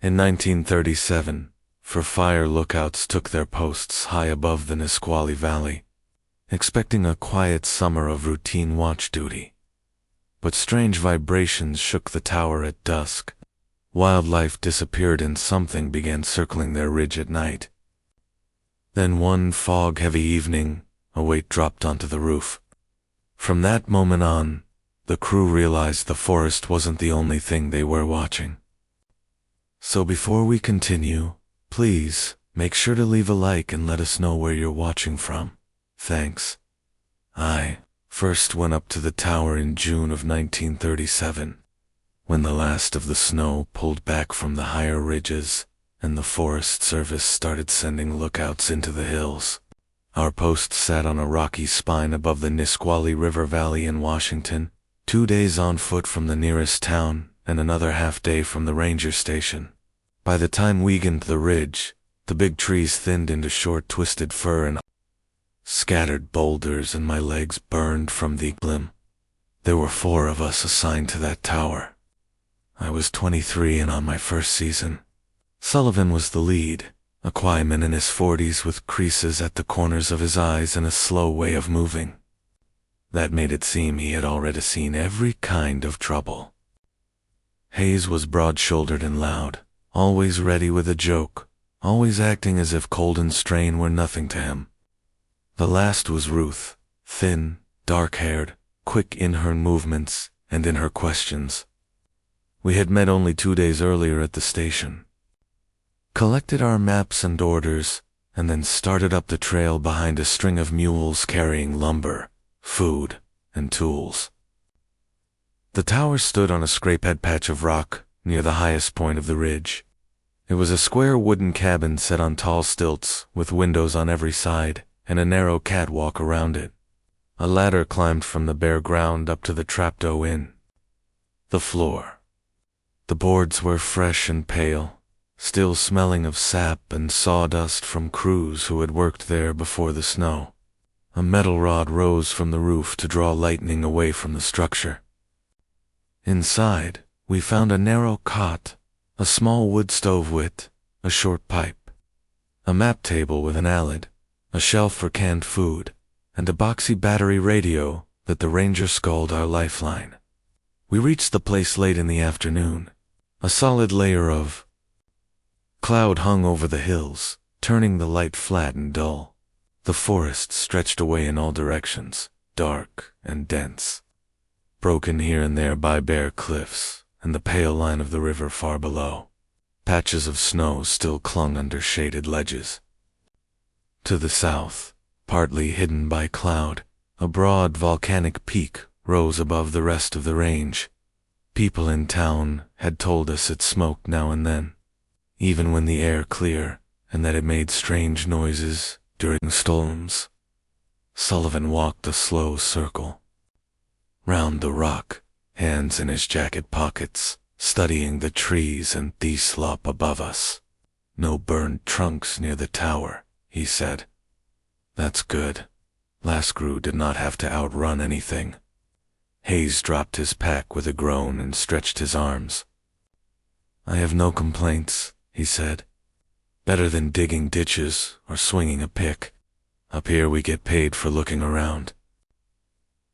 In 1937, fire lookouts took their posts high above the Nisqually Valley, expecting a quiet summer of routine watch duty. But strange vibrations shook the tower at dusk. Wildlife disappeared and something began circling their ridge at night. Then one fog-heavy evening, a weight dropped onto the roof. From that moment on, the crew realized the forest wasn't the only thing they were watching. So before we continue, please make sure to leave a like and let us know where you're watching from. Thanks. I first went up to the tower in June of 1937, when the last of the snow pulled back from the higher ridges and the Forest Service started sending lookouts into the hills. Our post sat on a rocky spine above the Nisqually River Valley in Washington, 2 days on foot from the nearest town and another half-day from the ranger station. By the time we gained the ridge, the big trees thinned into short twisted fir and scattered boulders, and my legs burned from the glim. There were 4 of us assigned to that tower. I was 23 and on my first season. Sullivan was the lead, a quiet-man in his 40s with creases at the corners of his eyes and a slow way of moving. That made it seem he had already seen every kind of trouble. Hayes was broad-shouldered and loud, always ready with a joke, always acting as if cold and strain were nothing to him. The last was Ruth, thin, dark-haired, quick in her movements and in her questions. We had met only 2 days earlier at the station, collected our maps and orders, and then started up the trail behind a string of mules carrying lumber, food, and tools. The tower stood on a scrapehead patch of rock near the highest point of the ridge. It was a square wooden cabin set on tall stilts with windows on every side and a narrow catwalk around it. A ladder climbed from the bare ground up to the trapdoor in the floor. The boards were fresh and pale, still smelling of sap and sawdust from crews who had worked there before the snow. A metal rod rose from the roof to draw lightning away from the structure. Inside, we found a narrow cot, a small wood stove with a short pipe, a map table with an alid, a shelf for canned food, and a boxy battery radio that the ranger called our lifeline. We reached the place late in the afternoon. A solid layer of cloud hung over the hills, turning the light flat and dull. The forest stretched away in all directions, dark and dense, broken here and there by bare cliffs and the pale line of the river far below. Patches of snow still clung under shaded ledges. To the south, partly hidden by cloud, a broad volcanic peak rose above the rest of the range. People in town had told us it smoked now and then, even when the air clear, and that it made strange noises during storms. Sullivan walked a slow circle round the rock, hands in his jacket pockets, studying the trees and the slope above us. No burned trunks near the tower, he said. That's good. Last crew did not have to outrun anything. Hayes dropped his pack with a groan and stretched his arms. I have no complaints, he said. Better than digging ditches or swinging a pick. Up here we get paid for looking around.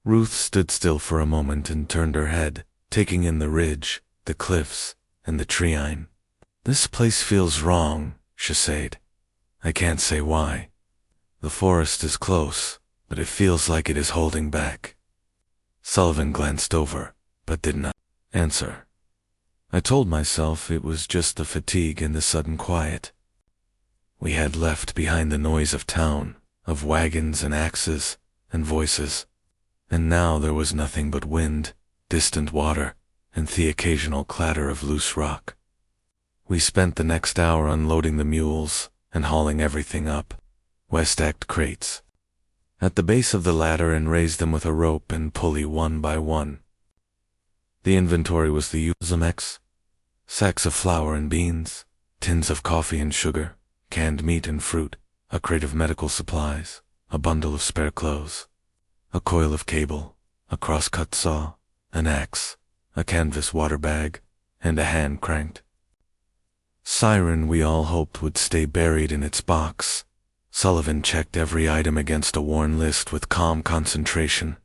Ruth stood still for a moment and turned her head, taking in the ridge, the cliffs, and the treine. This place feels wrong, she said. I can't say why. The forest is close, but it feels like it is holding back. Sullivan glanced over, but did not answer. I told myself it was just the fatigue and the sudden quiet. We had left behind the noise of town, of wagons and axes and voices, and now there was nothing but wind, distant water, and the occasional clatter of loose rock. We spent the next hour unloading the mules and hauling everything up, west-stacked crates, at the base of the ladder and raised them with a rope and pulley one by one. The inventory was the usual: sacks of flour and beans, tins of coffee and sugar, canned meat and fruit, a crate of medical supplies, a bundle of spare clothes, a coil of cable, a cross-cut saw, an axe, a canvas water bag, and a hand cranked siren we all hoped would stay buried in its box. Sullivan checked every item against a worn list with calm concentration.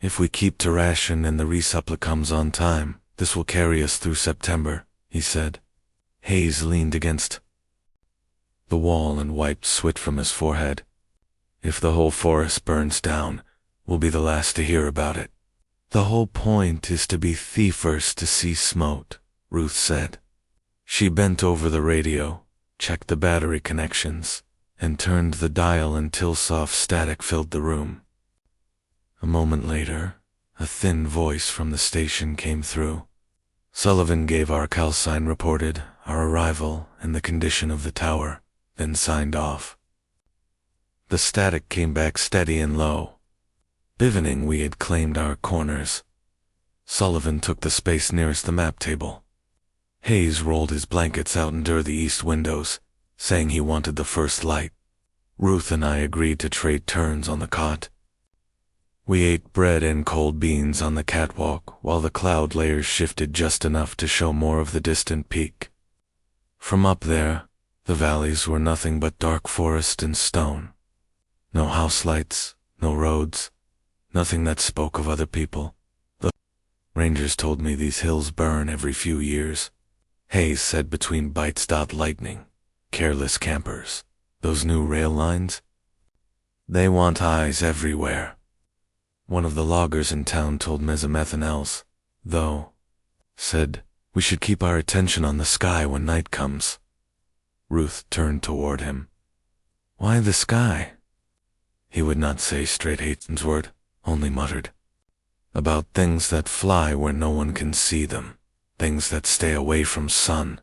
If we keep to ration and the resupply comes on time, this will carry us through September, he said. Hayes leaned against the wall and wiped sweat from his forehead. If the whole forest burns down, we'll be the last to hear about it. The whole point is to be the first to see smoke, Ruth said. She bent over the radio, checked the battery connections, and turned the dial until soft static filled the room. A moment later, a thin voice from the station came through. Sullivan gave our call sign, reported our arrival and the condition of the tower, then signed off. The static came back steady and low. Bivening, we had claimed our corners. Sullivan took the space nearest the map table. Hayes rolled his blankets out under the east windows, saying he wanted the first light. Ruth and I agreed to trade turns on the cot. We ate bread and cold beans on the catwalk while the cloud layers shifted just enough to show more of the distant peak. From up there, the valleys were nothing but dark forest and stone. No house lights, no roads, nothing that spoke of other people. The rangers told me these hills burn every few years. Hayes said between bites. Lightning. Careless campers. Those new rail lines? They want eyes everywhere. One of the loggers in town told Mesomethanels, though, said, we should keep our attention on the sky when night comes. Ruth turned toward him. Why the sky? He would not say straight Hayden's word, only muttered. About things that fly where no one can see them. Things that stay away from sun,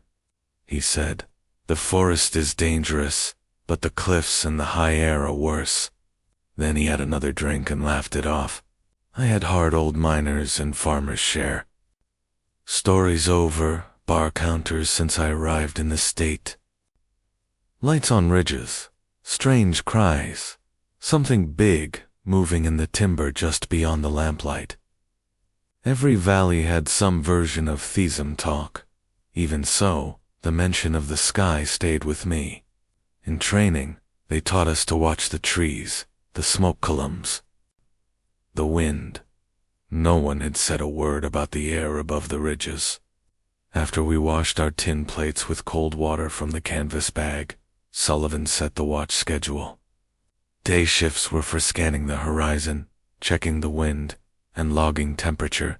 he said. The forest is dangerous, but the cliffs and the high air are worse. Then he had another drink and laughed it off. I had hard old miners and farmers share. Stories over, bar counters since I arrived in the state. Lights on ridges, strange cries, something big moving in the timber just beyond the lamplight. Every valley had some version of Thesum talk. Even so, the mention of the sky stayed with me. In training, they taught us to watch the trees, the smoke columns, the wind. No one had said a word about the air above the ridges. After we washed our tin plates with cold water from the canvas bag, Sullivan set the watch schedule. Day shifts were for scanning the horizon, checking the wind, and logging temperature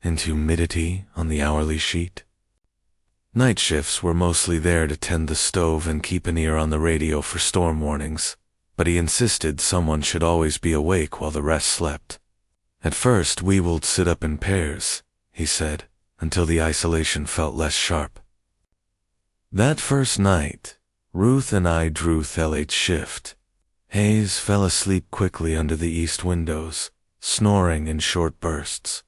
and humidity on the hourly sheet. Night shifts were mostly there to tend the stove and keep an ear on the radio for storm warnings, but he insisted someone should always be awake while the rest slept. At first we would sit up in pairs, he said, until the isolation felt less sharp. That first night, Ruth and I drew Thelate shift. Hayes fell asleep quickly under the east windows, snoring in short bursts.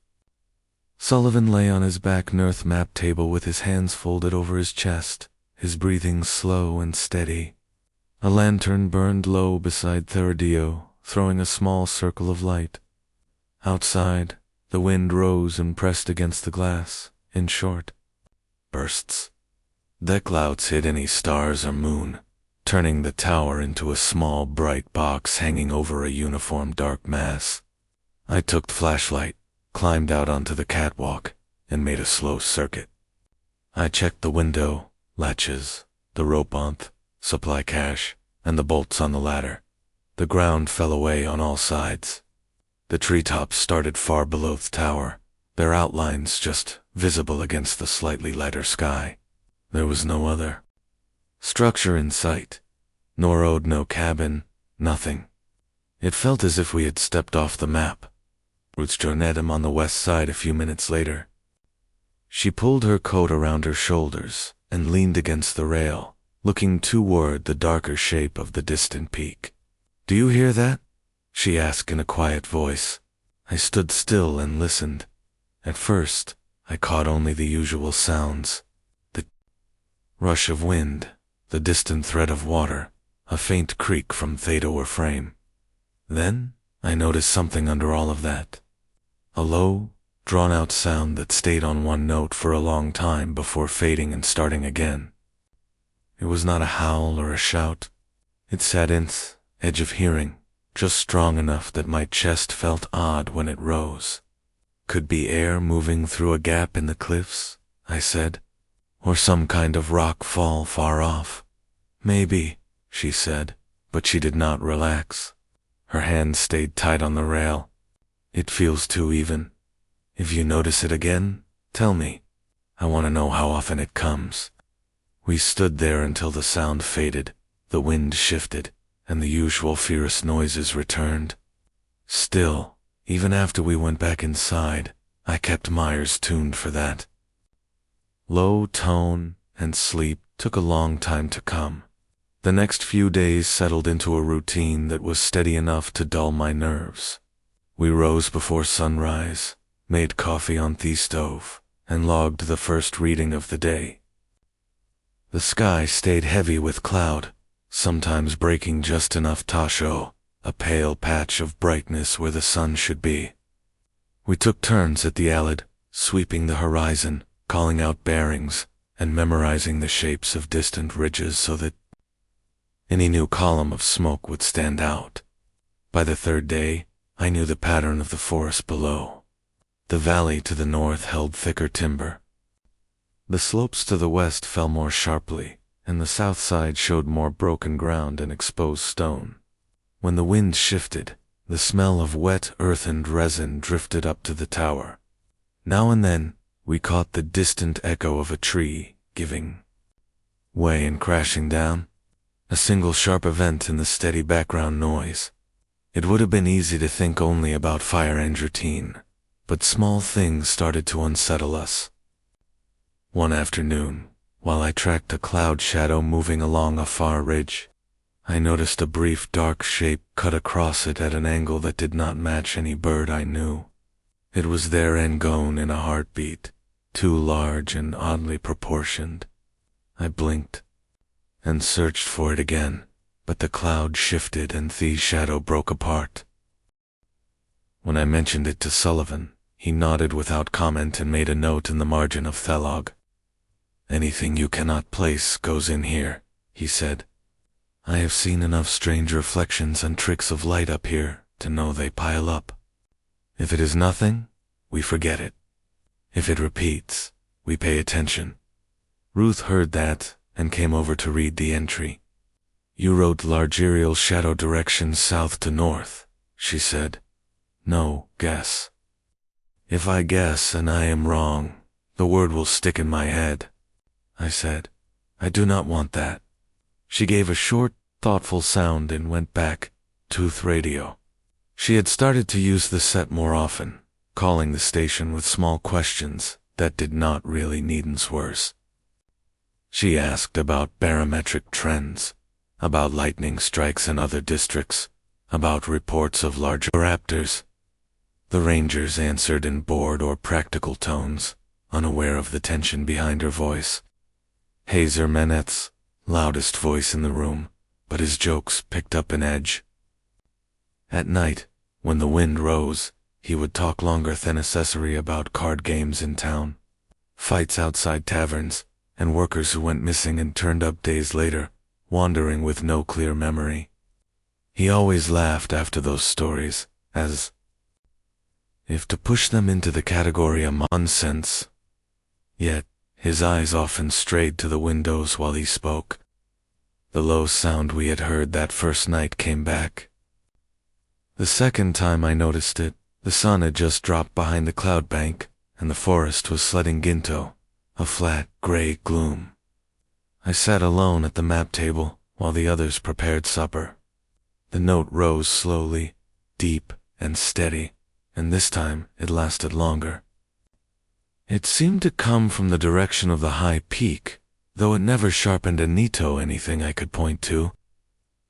Sullivan lay on his back Earth map table with his hands folded over his chest, his breathing slow and steady. A lantern burned low beside Theridio, throwing a small circle of light. Outside, the wind rose and pressed against the glass, in short bursts. The clouds hid any stars or moon, turning the tower into a small bright box hanging over a uniform dark mass. I took the flashlight, climbed out onto the catwalk, and made a slow circuit. I checked the window, latches, the rope onth, supply cache, and the bolts on the ladder. The ground fell away on all sides. The treetops started far below the tower, their outlines just visible against the slightly lighter sky. There was no other structure in sight. No road, no cabin, nothing. It felt as if we had stepped off the map. Ruth joined him on the west side a few minutes later. She pulled her coat around her shoulders and leaned against the rail, looking toward the darker shape of the distant peak. Do you hear that? She asked in a quiet voice. I stood still and listened. At first, I caught only the usual sounds. The rush of wind, the distant thread of water, a faint creak from Theta or frame. Then, I noticed something under all of that. A low, drawn-out sound that stayed on one note for a long time before fading and starting again. It was not a howl or a shout. It sat in the edge of hearing, just strong enough that my chest felt odd when it rose. Could be air moving through a gap in the cliffs, I said, or some kind of rock fall far off. Maybe, she said, but she did not relax. Her hand stayed tight on the rail. It feels too even. If you notice it again, tell me. I want to know how often it comes. We stood there until the sound faded, the wind shifted, and the usual fierce noises returned. Still, even after we went back inside, I kept my ears tuned for that. Low tone and sleep took a long time to come. The next few days settled into a routine that was steady enough to dull my nerves. We rose before sunrise, made coffee on the stove, and logged the first reading of the day. The sky stayed heavy with cloud, sometimes breaking just enough to show a pale patch of brightness where the sun should be. We took turns at the alid, sweeping the horizon, calling out bearings, and memorizing the shapes of distant ridges so that any new column of smoke would stand out. By the third day, I knew the pattern of the forest below. The valley to the north held thicker timber. The slopes to the west fell more sharply, and the south side showed more broken ground and exposed stone. When the wind shifted, the smell of wet earth and resin drifted up to the tower. Now and then, we caught the distant echo of a tree giving way and crashing down. A single sharp event in the steady background noise. It would have been easy to think only about fire and routine, but small things started to unsettle us. One afternoon, while I tracked a cloud shadow moving along a far ridge, I noticed a brief dark shape cut across it at an angle that did not match any bird I knew. It was there and gone in a heartbeat, too large and oddly proportioned. I blinked and searched for it again, but the cloud shifted and the shadow broke apart. When I mentioned it to Sullivan, he nodded without comment and made a note in the margin of the log. "Anything you cannot place goes in here," he said. "I have seen enough strange reflections and tricks of light up here to know they pile up. If it is nothing, we forget it. If it repeats, we pay attention." Ruth heard that and came over to read the entry. "You wrote large aerial shadow direction south to north," she said. "No, guess. If I guess and I am wrong, the word will stick in my head." I said, "I do not want that." She gave a short, thoughtful sound and went back to the radio. She had started to use the set more often, calling the station with small questions that did not really need answers. She asked about barometric trends, about lightning strikes in other districts, about reports of large raptors. The rangers answered in bored or practical tones, unaware of the tension behind her voice. Hazer Manette's loudest voice in the room, but his jokes picked up an edge. At night, when the wind rose, he would talk longer than necessary about card games in town, fights outside taverns, and workers who went missing and turned up days later, wandering with no clear memory. He always laughed after those stories, as if to push them into the category of nonsense. Yet, his eyes often strayed to the windows while he spoke. The low sound we had heard that first night came back. The second time I noticed it, the sun had just dropped behind the cloud bank, and the forest was sledding Ginto, a flat, gray gloom. I sat alone at the map table while the others prepared supper. The note rose slowly, deep and steady, and this time it lasted longer. It seemed to come from the direction of the high peak, though it never sharpened a nito anything I could point to.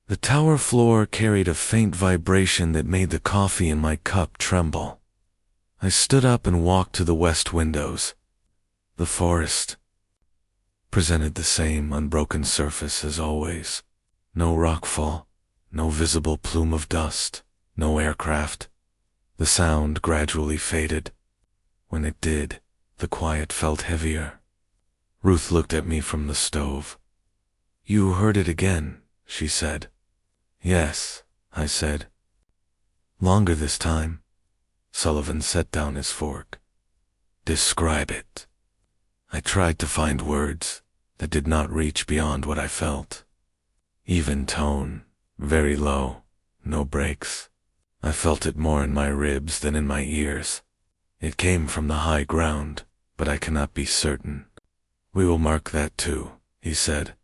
The tower floor carried a faint vibration that made the coffee in my cup tremble. I stood up and walked to the west windows. The forest presented the same unbroken surface as always. No rockfall, no visible plume of dust, no aircraft. The sound gradually faded. When it did, the quiet felt heavier. Ruth looked at me from the stove. "You heard it again," she said. "Yes," I said. "Longer this time." Sullivan set down his fork. "Describe it." I tried to find words that did not reach beyond what I felt. Even tone, very low, no breaks. I felt it more in my ribs than in my ears. It came from the high ground, but I cannot be certain. "We will mark that too," he said.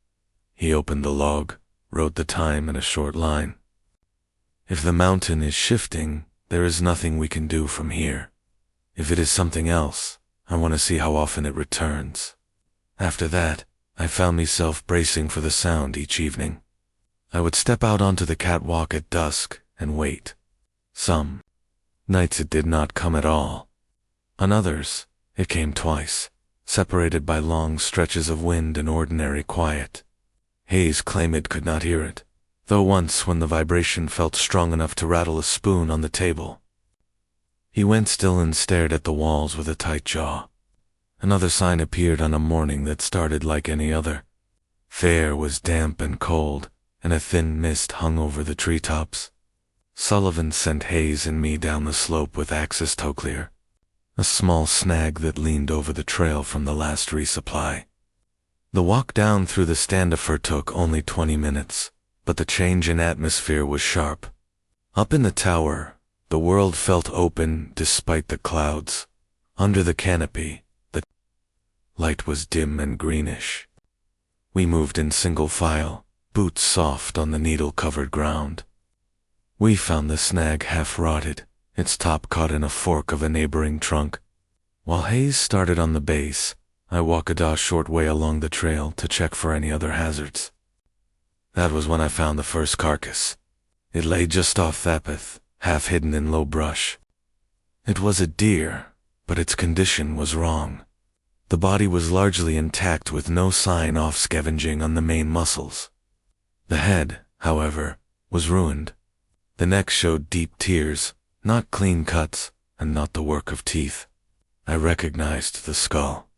He opened the log, wrote the time in a short line. "If the mountain is shifting, there is nothing we can do from here. If it is something else, I want to see how often it returns." After that, I found myself bracing for the sound each evening. I would step out onto the catwalk at dusk and wait. Some nights it did not come at all. On others, it came twice, separated by long stretches of wind and ordinary quiet. Hayes claimed it could not hear it, though once when the vibration felt strong enough to rattle a spoon on the table. He went still and stared at the walls with a tight jaw. Another sign appeared on a morning that started like any other. The air was damp and cold, and a thin mist hung over the treetops. Sullivan sent Hayes and me down the slope with access towclear, a small snag that leaned over the trail from the last resupply. The walk down through the standofer took only 20 minutes, but the change in atmosphere was sharp. Up in the tower, the world felt open despite the clouds. Under the canopy, the light was dim and greenish. We moved in single file, boots soft on the needle-covered ground. We found the snag half-rotted, its top caught in a fork of a neighboring trunk. While Hayes started on the base, I walked a short way along the trail to check for any other hazards. That was when I found the first carcass. It lay just off that path, half hidden in low brush. It was a deer, but its condition was wrong. The body was largely intact with no sign of scavenging on the main muscles. The head, however, was ruined. The neck showed deep tears, not clean cuts, and not the work of teeth. I recognized the skull.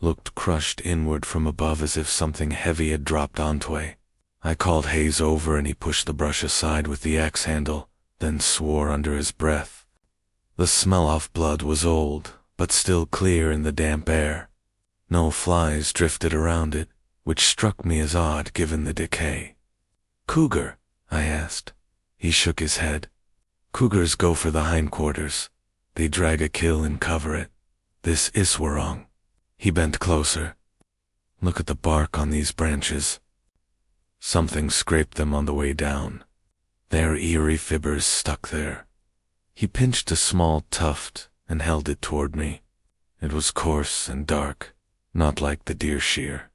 Looked crushed inward from above as if something heavy had dropped onto it. I called Hayes over and he pushed the brush aside with the axe handle, then swore under his breath. The smell of blood was old, but still clear in the damp air. No flies drifted around it, which struck me as odd given the decay. "Cougar?" I asked. He shook his head. "Cougars go for the hindquarters. They drag a kill and cover it. This is wrong." He bent closer. "Look at the bark on these branches." Something scraped them on the way down. Their eerie fibers stuck there. He pinched a small tuft and held it toward me. It was coarse and dark, not like the deer shear.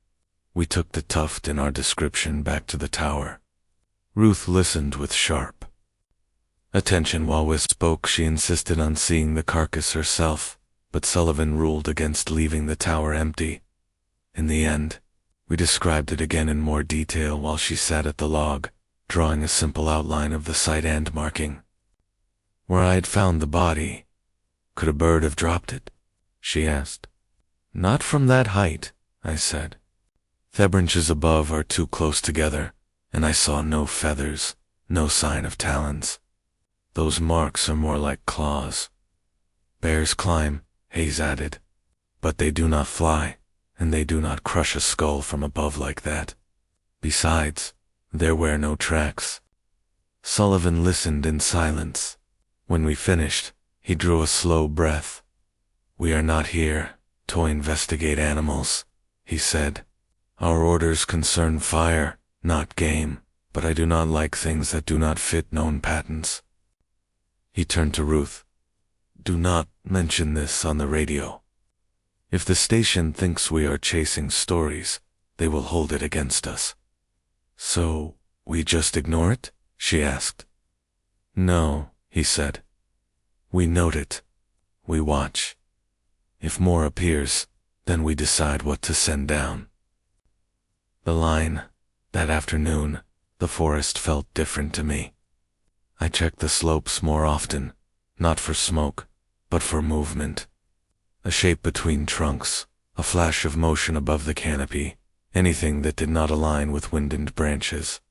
We took the tuft in our description back to the tower. Ruth listened with sharp attention while we spoke. She insisted on seeing the carcass herself, but Sullivan ruled against leaving the tower empty. In the end, we described it again in more detail while she sat at the log, drawing a simple outline of the site and marking. "Where I had found the body, could a bird have dropped it?" she asked. "Not from that height," I said. "The branches above are too close together, and I saw no feathers, no sign of talons. Those marks are more like claws." "Bears climb," Hayes added, "but they do not fly, and they do not crush a skull from above like that. Besides, there were no tracks." Sullivan listened in silence. When we finished, he drew a slow breath. "We are not here to investigate animals," he said. "Our orders concern fire, not game, but I do not like things that do not fit known patterns." He turned to Ruth. "Do not mention this on the radio. If the station thinks we are chasing stories, they will hold it against us." "So, we just ignore it?" she asked. "No," he said. "We note it. We watch. If more appears, then we decide what to send down." The line, that afternoon, the forest felt different to me. I checked the slopes more often, not for smoke, but for movement. a shape between trunks, a flash of motion above the canopy, anything that did not align with wind and branches.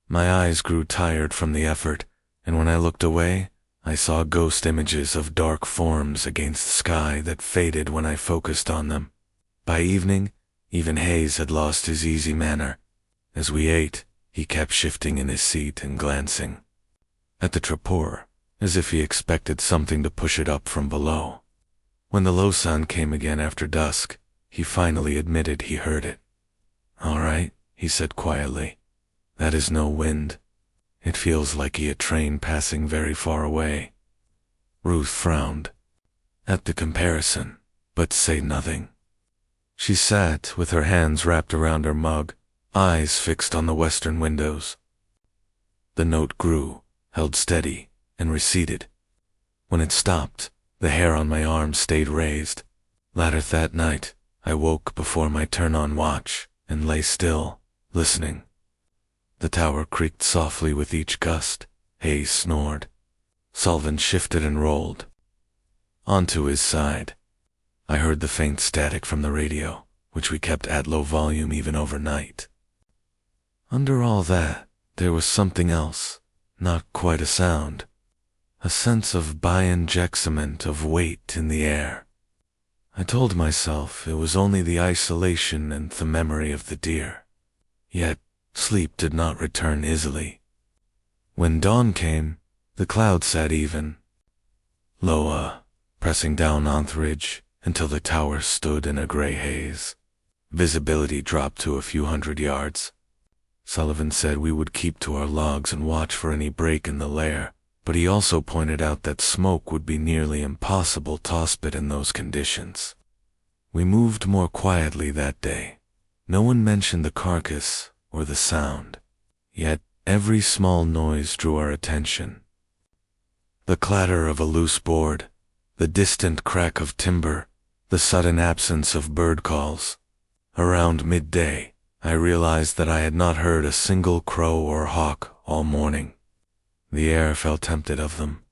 My eyes grew tired from the effort, and when I looked away, I saw ghost images of dark forms against the sky that faded when I focused on them. By evening, even Hayes had lost his easy manner. As we ate, he kept shifting in his seat and glancing at the trapdoor, as if he expected something to push it up from below. When the low sound came again after dusk, he finally admitted he heard it. "All right," he said quietly. "That is no wind. It feels like a train passing very far away." Ruth frowned at the comparison, but said nothing. She sat with her hands wrapped around her mug, eyes fixed on the western windows. The note grew, held steady, and receded. When it stopped, the hair on my arm stayed raised. Later that night, I woke before my turn-on watch and lay still, listening. The tower creaked softly with each gust. Hayes snored. Sullivan shifted and rolled onto his side. I heard the faint static from the radio, which we kept at low volume even overnight. Under all that, there was something else, not quite a sound, a sense of bi-injectment of weight in the air. I told myself it was only the isolation and the memory of the deer. Yet, sleep did not return easily. When dawn came, the clouds sat even, lower, pressing down on the ridge until the tower stood in a gray haze. Visibility dropped to a few hundred yards. Sullivan said we would keep to our logs and watch for any break in the lair, but he also pointed out that smoke would be nearly impossible to spit in those conditions. We moved more quietly that day. No one mentioned the carcass or the sound, yet every small noise drew our attention. The clatter of a loose board, the distant crack of timber, the sudden absence of bird calls. Around midday, I realized that I had not heard a single crow or hawk all morning. The air felt tempted of them.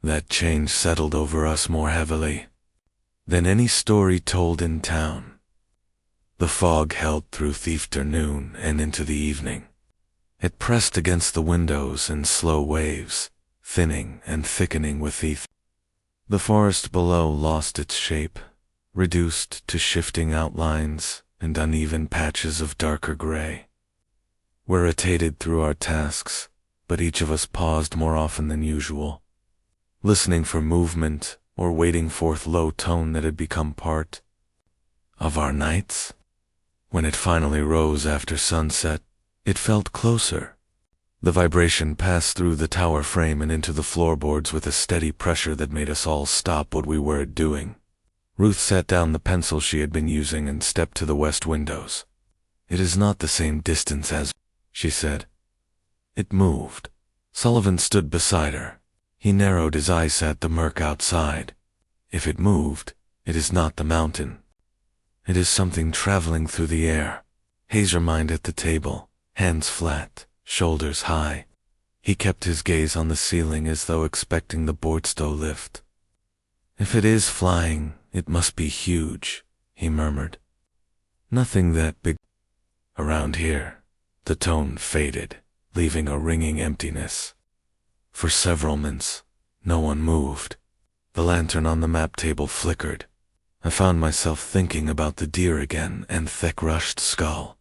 That change settled over us more heavily than any story told in town. The fog held through the afternoon and into the evening. It pressed against the windows in slow waves, thinning and thickening with the forest below lost its shape, reduced to shifting outlines and uneven patches of darker gray. We rotated through our tasks, but each of us paused more often than usual, listening for movement or waiting for the low tone that had become part of our nights. When it finally rose after sunset, it felt closer. The vibration passed through the tower frame and into the floorboards with a steady pressure that made us all stop what we were doing. Ruth set down the pencil she had been using and stepped to the west windows. "It is not the same distance as," she said. It moved. Sullivan stood beside her. He narrowed his eyes at the murk outside. "If it moved, it is not the mountain. It is something traveling through the air." Hayes remained at the table, hands flat, shoulders high. He kept his gaze on the ceiling as though expecting the boards to lift. "If it is flying, it must be huge," he murmured. "Nothing that big around here." The tone faded, leaving a ringing emptiness. For several minutes, no one moved. The lantern on the map table flickered. I found myself thinking about the deer again and thick rushed skull.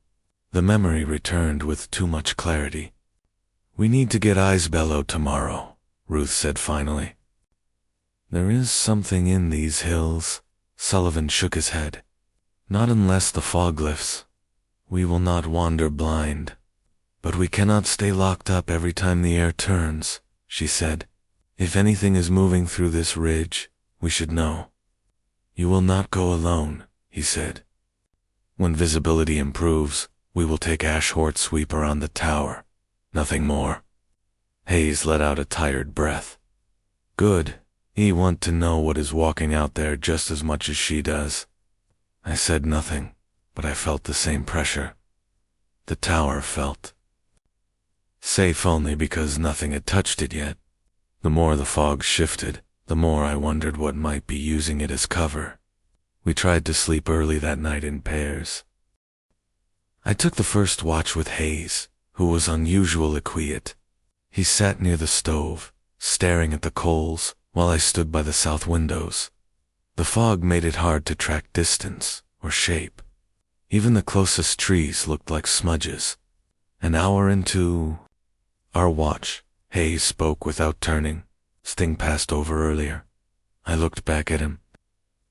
The memory returned with too much clarity. "We need to get Isbello tomorrow," Ruth said finally. "There is something in these hills." Sullivan shook his head. "Not unless the fog lifts. We will not wander blind. But we cannot stay locked up every time the air turns," she said. "If anything is moving through this ridge, we should know." "You will not go alone," he said. "When visibility improves, we will take a short sweep around the tower. Nothing more." Hayes let out a tired breath. "Good. He want to know what is walking out there just as much as she does." I said nothing, but I felt the same pressure. The tower felt safe only because nothing had touched it yet. The more the fog shifted, the more I wondered what might be using it as cover. We tried to sleep early that night in pairs. I took the first watch with Hayes, who was unusually quiet. He sat near the stove, staring at the coals, while I stood by the south windows. The fog made it hard to track distance or shape. Even the closest trees looked like smudges. An hour into our watch, Hayes spoke without turning. Sting passed over earlier. I looked back at him.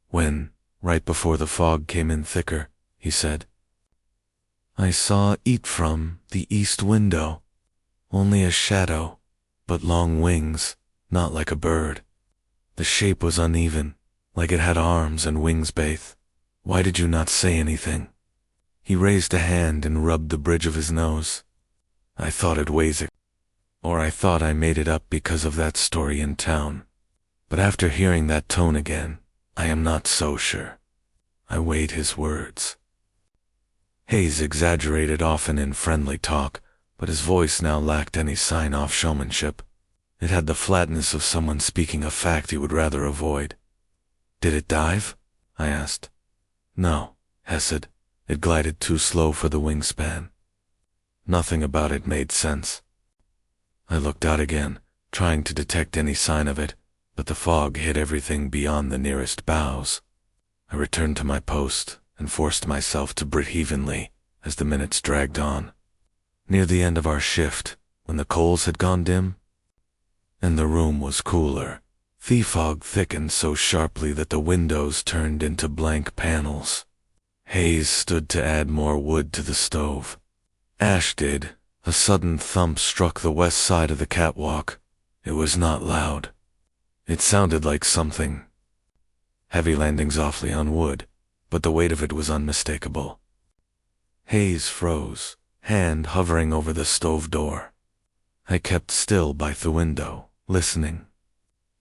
When, right before the fog came in thicker, he said, "I saw it from the east window. Only a shadow, but long wings, not like a bird. The shape was uneven, like it had arms and wings both. Why did you not say anything?" He raised a hand and rubbed the bridge of his nose. I thought it weighs it, or I thought I made it up because of that story in town. But after hearing that tone again, I am not so sure. I weighed his words. Hayes exaggerated often in friendly talk, but his voice now lacked any sign of showmanship. It had the flatness of someone speaking a fact he would rather avoid. "Did it dive?" I asked. "No," Hess said. "It glided too slow for the wingspan." Nothing about it made sense. I looked out again, trying to detect any sign of it, but the fog hid everything beyond the nearest boughs. I returned to my post and forced myself to breathe evenly as the minutes dragged on. Near the end of our shift, when the coals had gone dim, and the room was cooler, the fog thickened so sharply that the windows turned into blank panels. Hayes stood to add more wood to the stove. Ash did. A sudden thump struck the west side of the catwalk. It was not loud. It sounded like something heavy landing softly on wood, but the weight of it was unmistakable. Hayes froze, hand hovering over the stove door. I kept still by the window, listening.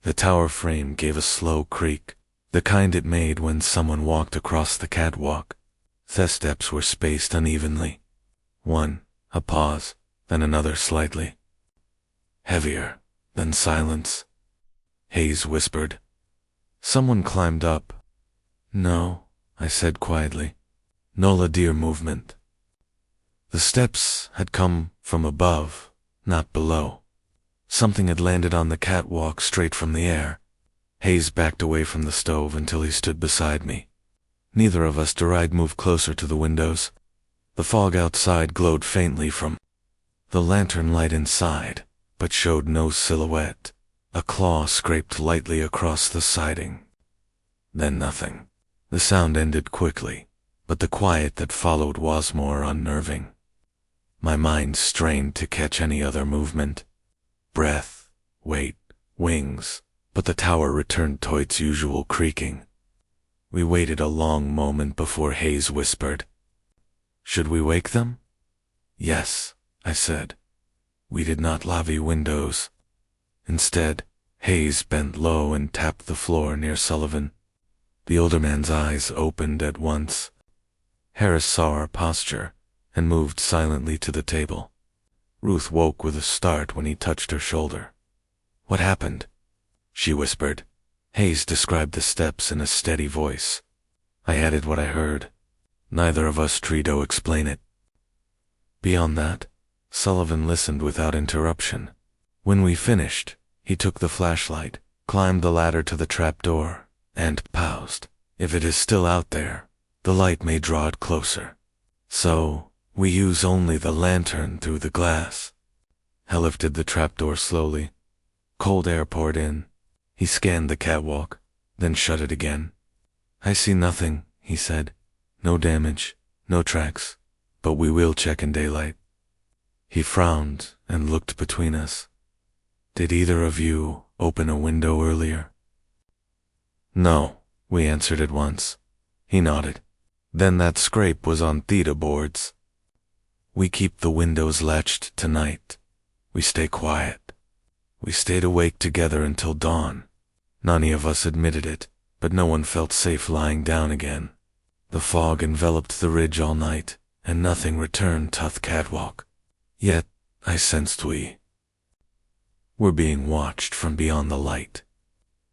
The tower frame gave a slow creak, the kind it made when someone walked across the catwalk. The steps were spaced unevenly. One, a pause, then another slightly. Heavier, then silence. Hayes whispered. Someone climbed up. "No," I said quietly. "No deer movement." The steps had come from above, not below. Something had landed on the catwalk straight from the air. Hayes backed away from the stove until he stood beside me. Neither of us dared move closer to the windows. The fog outside glowed faintly from the lantern light inside, but showed no silhouette. A claw scraped lightly across the siding. Then nothing. The sound ended quickly, but the quiet that followed was more unnerving. My mind strained to catch any other movement. Breath, weight, wings, but the tower returned to its usual creaking. We waited a long moment before Hayes whispered, "Should we wake them?" "Yes," I said. We did not lobby windows. Instead, Hayes bent low and tapped the floor near Sullivan. The older man's eyes opened at once. Harris saw our posture and moved silently to the table. Ruth woke with a start when he touched her shoulder. "What happened?" she whispered. Hayes described the steps in a steady voice. I added what I heard. Neither of us tried to explain it. Beyond that, Sullivan listened without interruption. When we finished, he took the flashlight, climbed the ladder to the trapdoor, and paused. "If it is still out there, the light may draw it closer. So, we use only the lantern through the glass." I lifted the trapdoor slowly. Cold air poured in. He scanned the catwalk, then shut it again. "I see nothing," he said. "No damage, no tracks, but we will check in daylight." He frowned and looked between us. "Did either of you open a window earlier?" "No," we answered at once. He nodded. "Then that scrape was on theta boards." "We keep the windows latched tonight. We stay quiet. We stayed awake together until dawn. None of us admitted it, but no one felt safe lying down again. The fog enveloped the ridge all night, and nothing returned to the catwalk. Yet, I sensed we were being watched from beyond the light.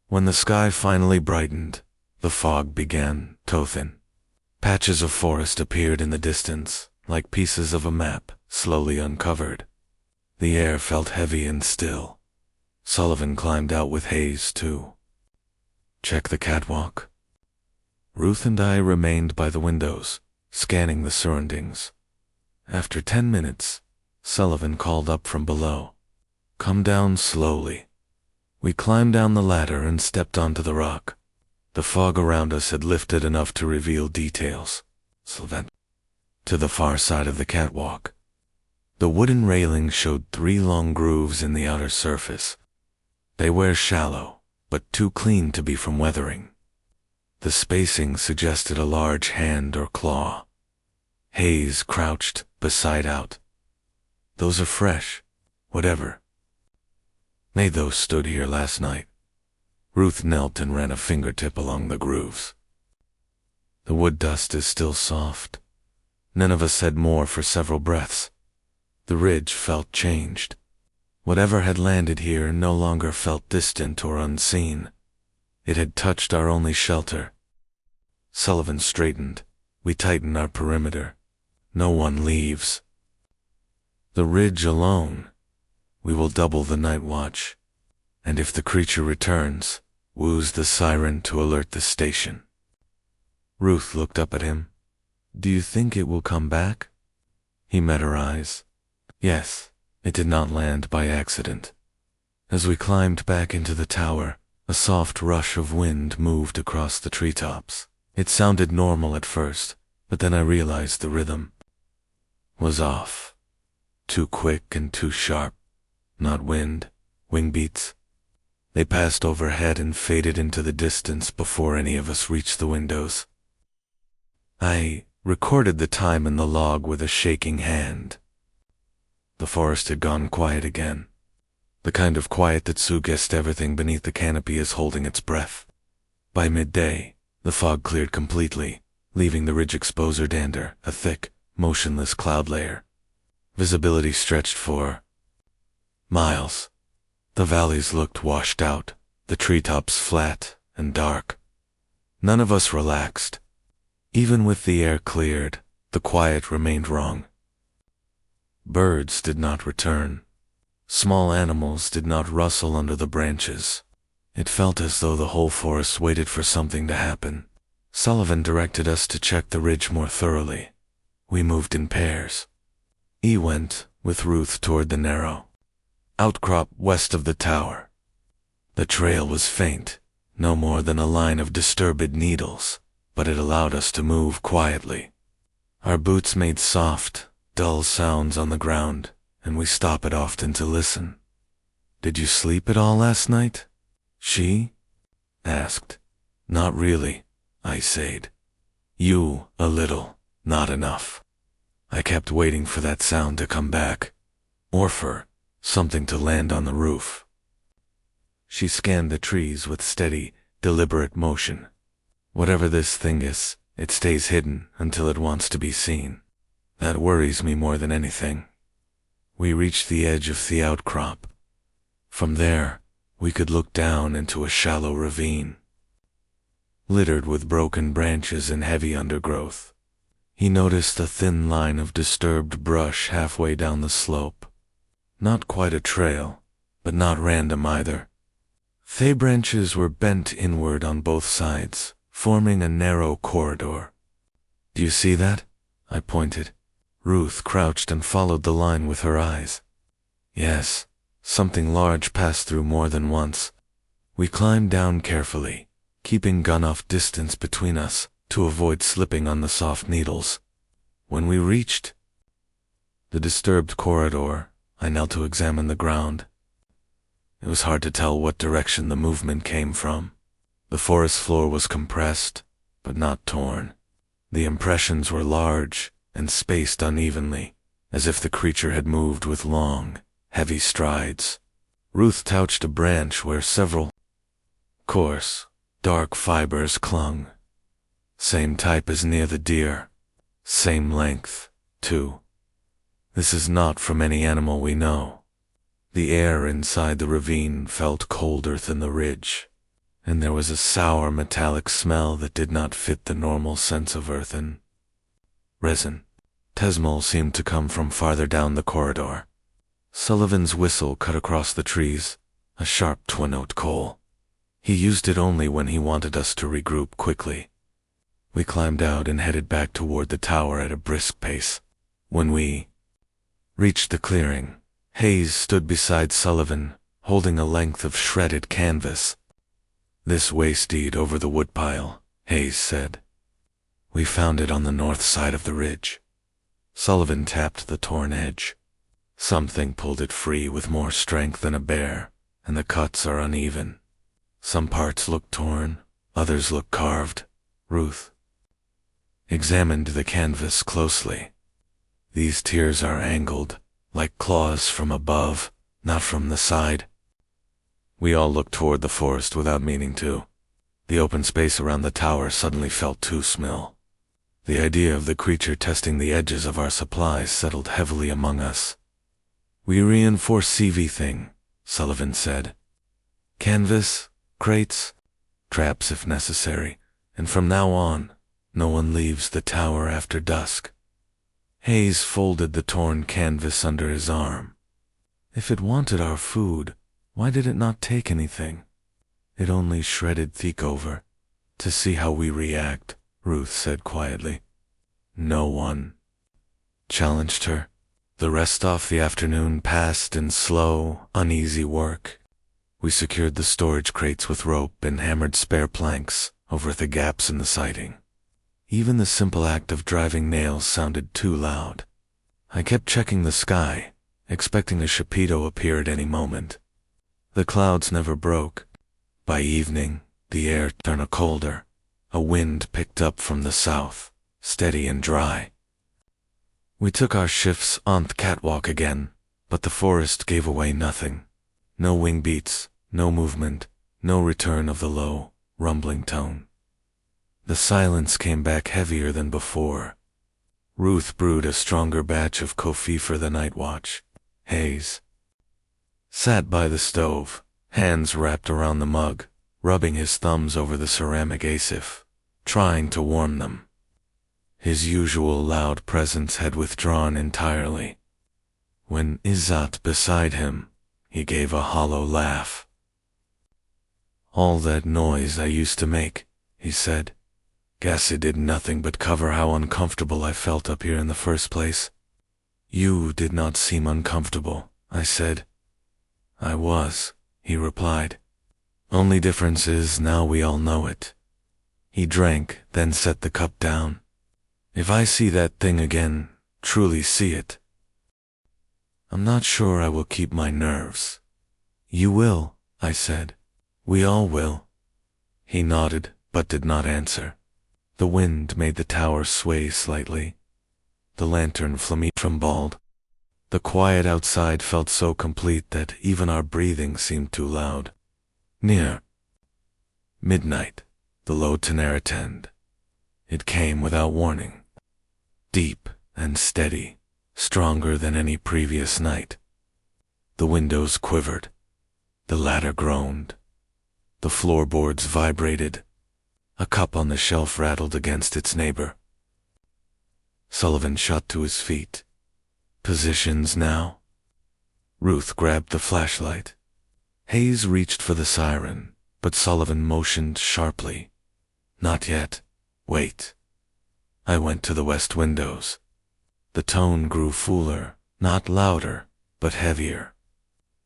When the sky finally brightened, the fog began to thin. Patches of forest appeared in the distance, like pieces of a map slowly uncovered. The air felt heavy and still. Sullivan climbed out with Hayes, too. Check the catwalk. Ruth and I remained by the windows, scanning the surroundings. After 10 minutes, Sullivan called up from below. Come down slowly. We climbed down the ladder and stepped onto the rock. The fog around us had lifted enough to reveal details. Sullivan. To the far side of the catwalk. The wooden railing showed 3 long grooves in the outer surface. They were shallow, but too clean to be from weathering. The spacing suggested a large hand or claw. Hayes crouched beside out. Those are fresh. Whatever. Made those stood here last night. Ruth knelt and ran a fingertip along the grooves. The wood dust is still soft. None of us said more for several breaths. The ridge felt changed. Whatever had landed here no longer felt distant or unseen. It had touched our only shelter. Sullivan straightened. We tightened our perimeter. No one leaves. The ridge alone. We will double the night watch. And if the creature returns, woos the siren to alert the station. Ruth looked up at him. Do you think it will come back? He met her eyes. Yes, it did not land by accident. As we climbed back into the tower, a soft rush of wind moved across the treetops. It sounded normal at first, but then I realized the rhythm was off. Too quick and too sharp. Not wind, wing beats. They passed overhead and faded into the distance before any of us reached the windows. I recorded the time in the log with a shaking hand. The forest had gone quiet again. The kind of quiet that suggests everything beneath the canopy is holding its breath. By midday, the fog cleared completely, leaving the ridge exposed under a thick, motionless cloud layer. Visibility stretched for miles. The valleys looked washed out, the treetops flat and dark. None of us relaxed. Even with the air cleared, the quiet remained wrong. Birds did not return. Small animals did not rustle under the branches. It felt as though the whole forest waited for something to happen. Sullivan directed us to check the ridge more thoroughly. We moved in pairs. E went, with Ruth, toward the narrow outcrop west of the tower. The trail was faint, no more than a line of disturbed needles, but it allowed us to move quietly. Our boots made soft, dull sounds on the ground, and we stopped often to listen. Did you sleep at all last night? She asked. Not really, I said. You, a little, not enough. I kept waiting for that sound to come back, or for something to land on the roof. She scanned the trees with steady, deliberate motion. Whatever this thing is, it stays hidden until it wants to be seen. That worries me more than anything. We reached the edge of the outcrop. From there, we could look down into a shallow ravine, littered with broken branches and heavy undergrowth. He noticed a thin line of disturbed brush halfway down the slope. Not quite a trail, but not random either. The branches were bent inward on both sides, forming a narrow corridor. Do you see that? I pointed. Ruth crouched and followed the line with her eyes. Yes, something large passed through more than once. We climbed down carefully, keeping gun-off distance between us to avoid slipping on the soft needles. When we reached the disturbed corridor, I knelt to examine the ground. It was hard to tell what direction the movement came from. The forest floor was compressed, but not torn. The impressions were large and spaced unevenly, as if the creature had moved with long, heavy strides. Ruth touched a branch where several coarse, dark fibers clung. Same type as near the deer. Same length, too. This is not from any animal we know. The air inside the ravine felt colder than the ridge, and there was a sour metallic smell that did not fit the normal sense of earth and resin. Tesmol seemed to come from farther down the corridor. Sullivan's whistle cut across the trees, a sharp twin-note call. He used it only when he wanted us to regroup quickly. We climbed out and headed back toward the tower at a brisk pace. When we reached the clearing, Hayes stood beside Sullivan, holding a length of shredded canvas. "This wasted over the woodpile," Hayes said. "We found it on the north side of the ridge." Sullivan tapped the torn edge. "Something pulled it free with more strength than a bear, and the cuts are uneven. Some parts look torn, others look carved." Ruth examined the canvas closely. "These tears are angled, like claws from above, not from the side." We all looked toward the forest without meaning to. The open space around the tower suddenly felt too small. The idea of the creature testing the edges of our supplies settled heavily among us. "We reinforce CV thing," Sullivan said. "Canvas, crates, traps if necessary, and from now on, no one leaves the tower after dusk." Hayes folded the torn canvas under his arm. "If it wanted our food, why did it not take anything? It only shredded thick over, to see how we react," Ruth said quietly. "No one challenged her." The rest of the afternoon passed in slow, uneasy work. We secured the storage crates with rope and hammered spare planks over the gaps in the siding. Even the simple act of driving nails sounded too loud. I kept checking the sky, expecting a Shapito appear at any moment. The clouds never broke. By evening, the air turned colder. A wind picked up from the south, steady and dry. We took our shifts on the catwalk again, but the forest gave away nothing. No wing beats, no movement, no return of the low, rumbling tone. The silence came back heavier than before. Ruth brewed a stronger batch of coffee for the night watch. Hayes sat by the stove, hands wrapped around the mug, rubbing his thumbs over the ceramic asif, trying to warm them. His usual loud presence had withdrawn entirely. When I sat beside him, he gave a hollow laugh. "All that noise I used to make," he said. "Guess it did nothing but cover how uncomfortable I felt up here in the first place." "You did not seem uncomfortable," I said. "I was," he replied. "Only difference is now we all know it." He drank, then set the cup down. "If I see that thing again, truly see it, I'm not sure I will keep my nerves." "You will," I said. "We all will." He nodded, but did not answer. The wind made the tower sway slightly. The lantern trembled. The quiet outside felt so complete that even our breathing seemed too loud. Near midnight, the low tenor attend. It came without warning. Deep and steady, stronger than any previous night. The windows quivered. The ladder groaned. The floorboards vibrated. A cup on the shelf rattled against its neighbor. Sullivan shot to his feet. "Positions now?" Ruth grabbed the flashlight. Hayes reached for the siren, but Sullivan motioned sharply. "Not yet. Wait." I went to the west windows. The tone grew fuller, not louder, but heavier.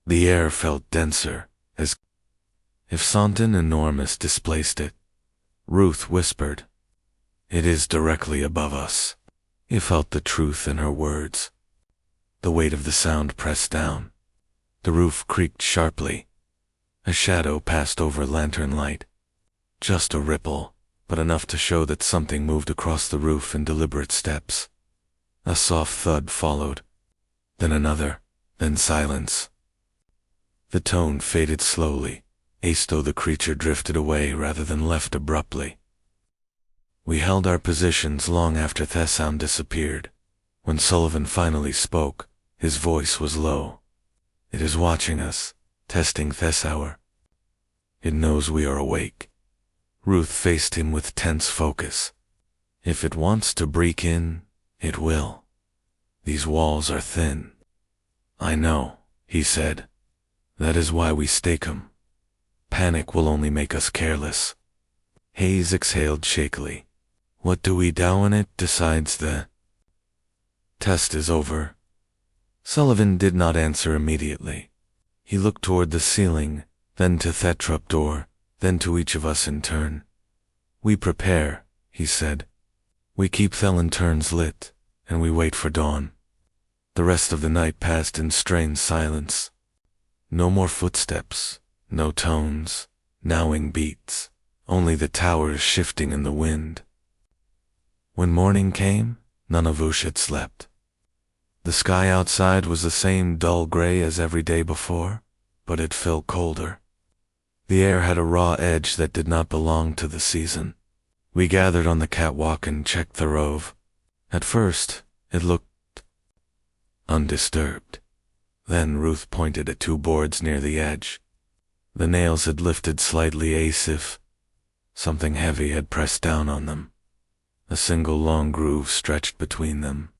The air felt denser, as if something enormous displaced it. Ruth whispered, "It is directly above us." He felt the truth in her words. The weight of the sound pressed down. The roof creaked sharply. A shadow passed over lantern light. Just a ripple, but enough to show that something moved across the roof in deliberate steps. A soft thud followed, then another, then silence. The tone faded slowly, as though the creature drifted away rather than left abruptly. We held our positions long after the sound disappeared. When Sullivan finally spoke, his voice was low. "It is watching us, testing this hour." It knows we are awake. Ruth faced him with tense focus. If it wants to break in, it will. These walls are thin. I know, he said. That is why we stake 'em. Panic will only make us careless. Hayes exhaled shakily. What do we do when it decides the test is over? Sullivan did not answer immediately. He looked toward the ceiling, then to Thetrup door, then to each of us in turn. We prepare, he said. We keep lanterns lit, and we wait for dawn. The rest of the night passed in strained silence. No more footsteps, no tones, nowing beats, only the towers shifting in the wind. When morning came, none of us had slept. The sky outside was the same dull gray as every day before, but it felt colder. The air had a raw edge that did not belong to the season. We gathered on the catwalk and checked the rove. At first, it looked undisturbed. Then Ruth pointed at two boards near the edge. The nails had lifted slightly as if something heavy had pressed down on them. A single long groove stretched between them.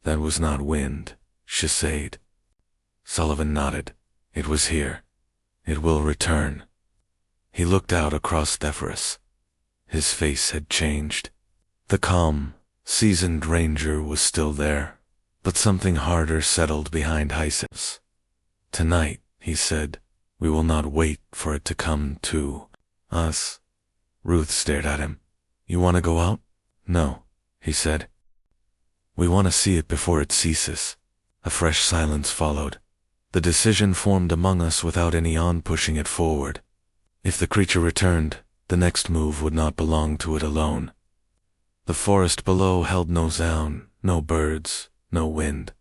That was not wind, she said. Sullivan nodded. It was here. It will return. He looked out across Thephorus. His face had changed. The calm, seasoned ranger was still there, but something harder settled behind Hysep's. Tonight, he said, we will not wait for it to come to us. Ruth stared at him. You want to go out? No, he said. We want to see it before it ceases. A fresh silence followed. The decision formed among us without any on pushing it forward. If the creature returned, the next move would not belong to it alone. The forest below held no sound, no birds, no wind.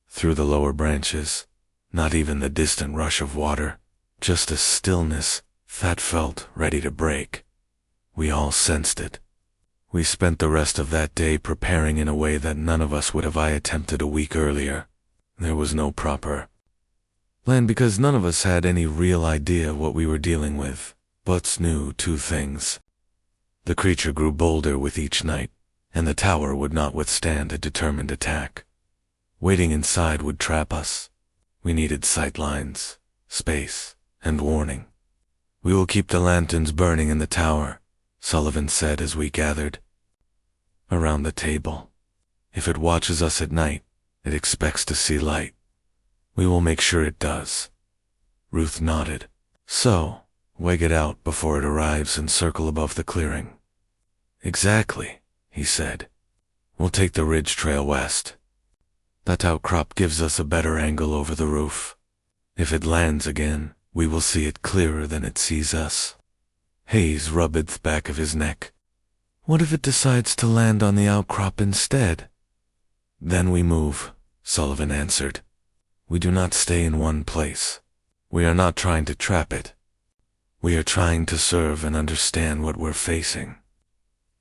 Through the lower branches, not even the distant rush of water, just a stillness that felt ready to break. We all sensed it. We spent the rest of that day preparing in a way that none of us would have attempted a week earlier. There was no proper plan because none of us had any real idea what we were dealing with. Butts knew two things. The creature grew bolder with each night, and the tower would not withstand a determined attack. Waiting inside would trap us. We needed sight lines, space, and warning. We will keep the lanterns burning in the tower, Sullivan said as we gathered around the table. If it watches us at night, it expects to see light. We will make sure it does. Ruth nodded. So, wag it out before it arrives and circle above the clearing. Exactly, he said. We'll take the ridge trail west. That outcrop gives us a better angle over the roof. If it lands again, we will see it clearer than it sees us. Hayes rubbed the back of his neck. What if it decides to land on the outcrop instead? Then we move, Sullivan answered. We do not stay in one place. We are not trying to trap it. We are trying to serve and understand what we're facing.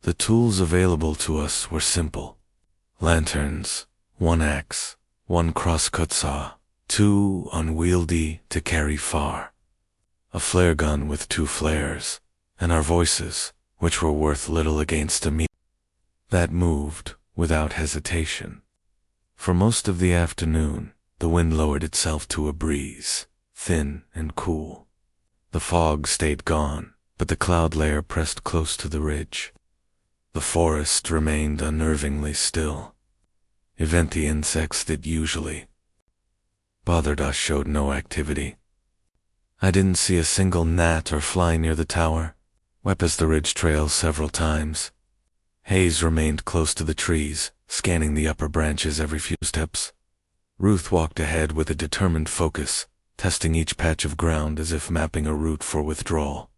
The tools available to us were simple. Lanterns, one axe, one crosscut saw, two unwieldy to carry far, a flare gun with two flares, and our voices, which were worth little against a meat that moved without hesitation. For most of the afternoon, the wind lowered itself to a breeze, thin and cool. The fog stayed gone, but the cloud layer pressed close to the ridge. The forest remained unnervingly still. Even the insects that usually bothered us showed no activity. I didn't see a single gnat or fly near the tower. Wept as the ridge trail several times. Hayes remained close to the trees, scanning the upper branches every few steps. Ruth walked ahead with a determined focus, testing each patch of ground as if mapping a route for withdrawal.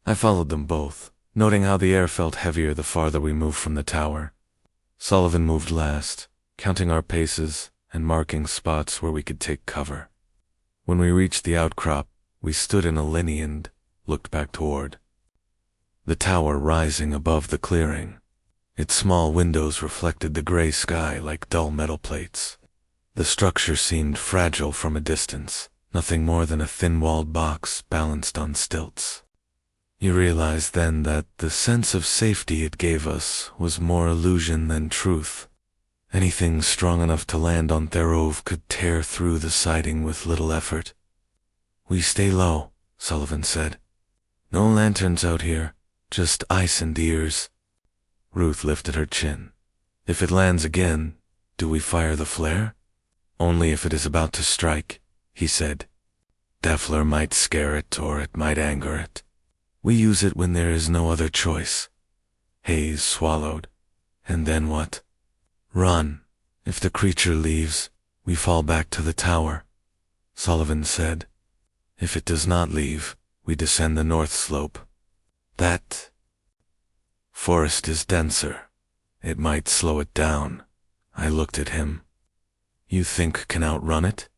I followed them both, noting how the air felt heavier the farther we moved from the tower. Sullivan moved last, counting our paces and marking spots where we could take cover. When we reached the outcrop, we stood in a liney and looked back toward the tower rising above the clearing. Its small windows reflected the gray sky like dull metal plates. The structure seemed fragile from a distance, nothing more than a thin-walled box balanced on stilts. You realize then that the sense of safety it gave us was more illusion than truth. Anything strong enough to land on Therove could tear through the siding with little effort. "We stay low," Sullivan said. "No lanterns out here, just ice and ears." Ruth lifted her chin. "If it lands again, do we fire the flare?" "Only if it is about to strike," he said. "Defler might scare it or it might anger it. We use it when there is no other choice." Hayes swallowed. "And then what?" "Run. If the creature leaves, we fall back to the tower," Sullivan said. "If it does not leave, we descend the north slope. That forest is denser. It might slow it down." I looked at him. "You think can outrun it?"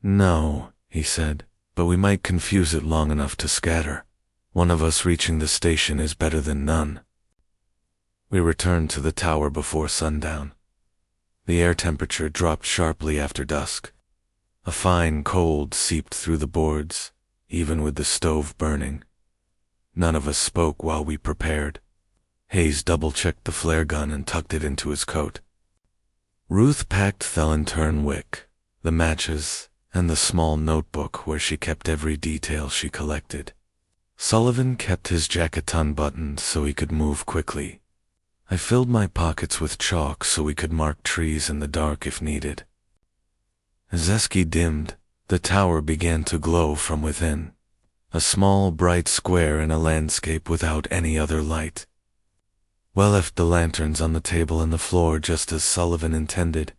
"No," he said, "but we might confuse it long enough to scatter. One of us reaching the station is better than none." We returned to the tower before sundown. The air temperature dropped sharply after dusk. A fine cold seeped through the boards, even with the stove burning. None of us spoke while we prepared. Hayes double-checked the flare gun and tucked it into his coat. Ruth packed the lantern wick, the matches, and the small notebook where she kept every detail she collected. Sullivan kept his jacket unbuttoned so he could move quickly. I filled my pockets with chalk so we could mark trees in the dark if needed. As Eski dimmed, the tower began to glow from within. A small, bright square in a landscape without any other light. Well left the lanterns on the table and the floor just as Sullivan intended.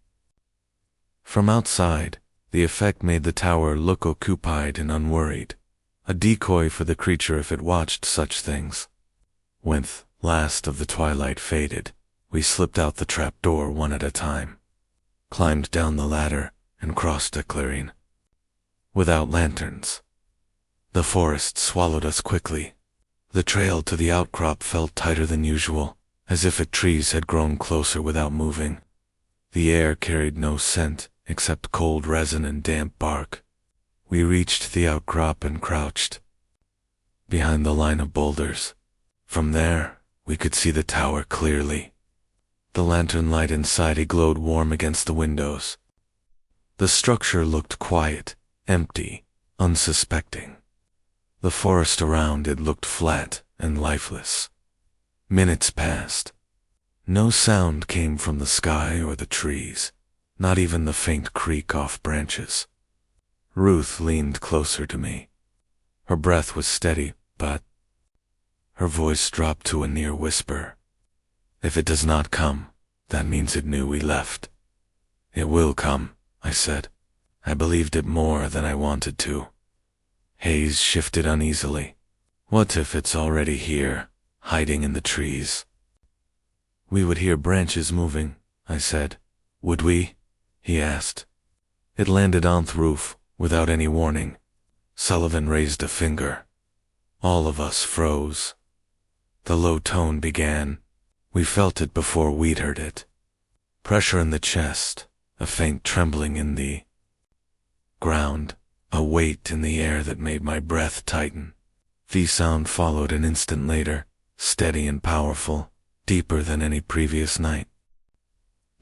From outside, the effect made the tower look occupied and unworried, a decoy for the creature if it watched such things. When the last of the twilight faded, we slipped out the trapdoor one at a time, climbed down the ladder, and crossed a clearing. Without lanterns. The forest swallowed us quickly. The trail to the outcrop felt tighter than usual, as if trees had grown closer without moving. The air carried no scent, except cold resin and damp bark. We reached the outcrop and crouched behind the line of boulders. From there, we could see the tower clearly. The lantern light inside it glowed warm against the windows. The structure looked quiet, empty, unsuspecting. The forest around it looked flat and lifeless. Minutes passed. No sound came from the sky or the trees, not even the faint creak off branches. Ruth leaned closer to me. Her breath was steady, but her voice dropped to a near whisper. "If it does not come, that means it knew we left." "It will come," I said. I believed it more than I wanted to. Hayes shifted uneasily. "What if it's already here, hiding in the trees?" "We would hear branches moving," I said. "Would we?" he asked. It landed on the roof, without any warning. Sullivan raised a finger. All of us froze. The low tone began. We felt it before we'd heard it. Pressure in the chest, a faint trembling in the ground, a weight in the air that made my breath tighten. The sound followed an instant later, steady and powerful, deeper than any previous night.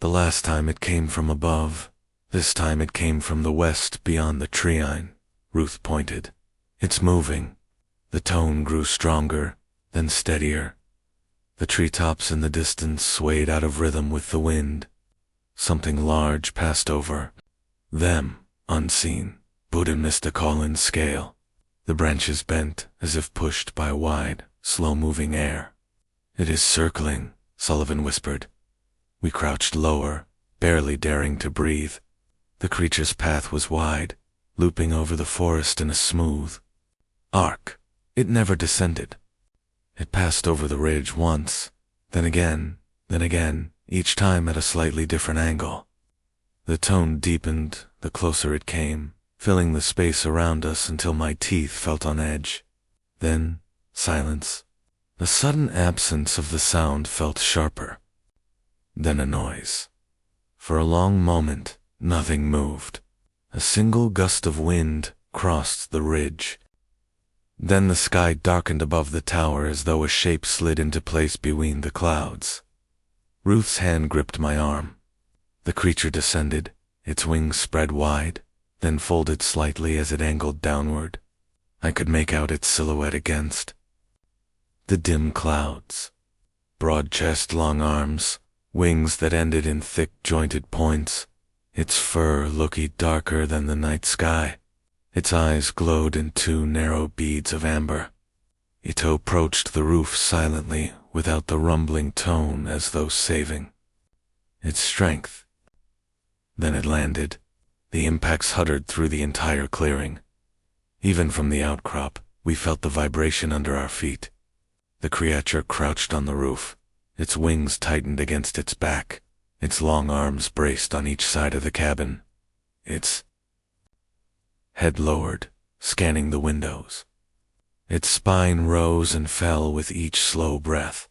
The last time it came from above. This time it came from the west beyond the treine. Ruth pointed. "It's moving." The tone grew stronger, then steadier. The treetops in the distance swayed out of rhythm with the wind. Something large passed over them, unseen, Buddha missed a call in scale. The branches bent as if pushed by wide, slow-moving air. "It is circling," Sullivan whispered. We crouched lower, barely daring to breathe. The creature's path was wide, looping over the forest in a smooth arc. It never descended. It passed over the ridge once, then again, each time at a slightly different angle. The tone deepened the closer it came, filling the space around us until my teeth felt on edge. Then, silence. The sudden absence of the sound felt sharper. Then a noise. For a long moment, nothing moved. A single gust of wind, crossed the ridge. Then the sky darkened above the tower as though a shape slid into place between the clouds. Ruth's hand gripped my arm. The creature descended, its wings spread wide, then folded slightly as it angled downward. I could make out its silhouette against the dim clouds. Broad chest, long arms, wings that ended in thick jointed points. Its fur looked darker than the night sky. Its eyes glowed in two narrow beads of amber. It approached the roof silently, without the rumbling tone, as though saving its strength. Then it landed. The impacts huttered through the entire clearing. Even from the outcrop, we felt the vibration under our feet. The creature crouched on the roof. Its wings tightened against its back. Its long arms braced on each side of the cabin. Its head lowered, scanning the windows. Its spine rose and fell with each slow breath.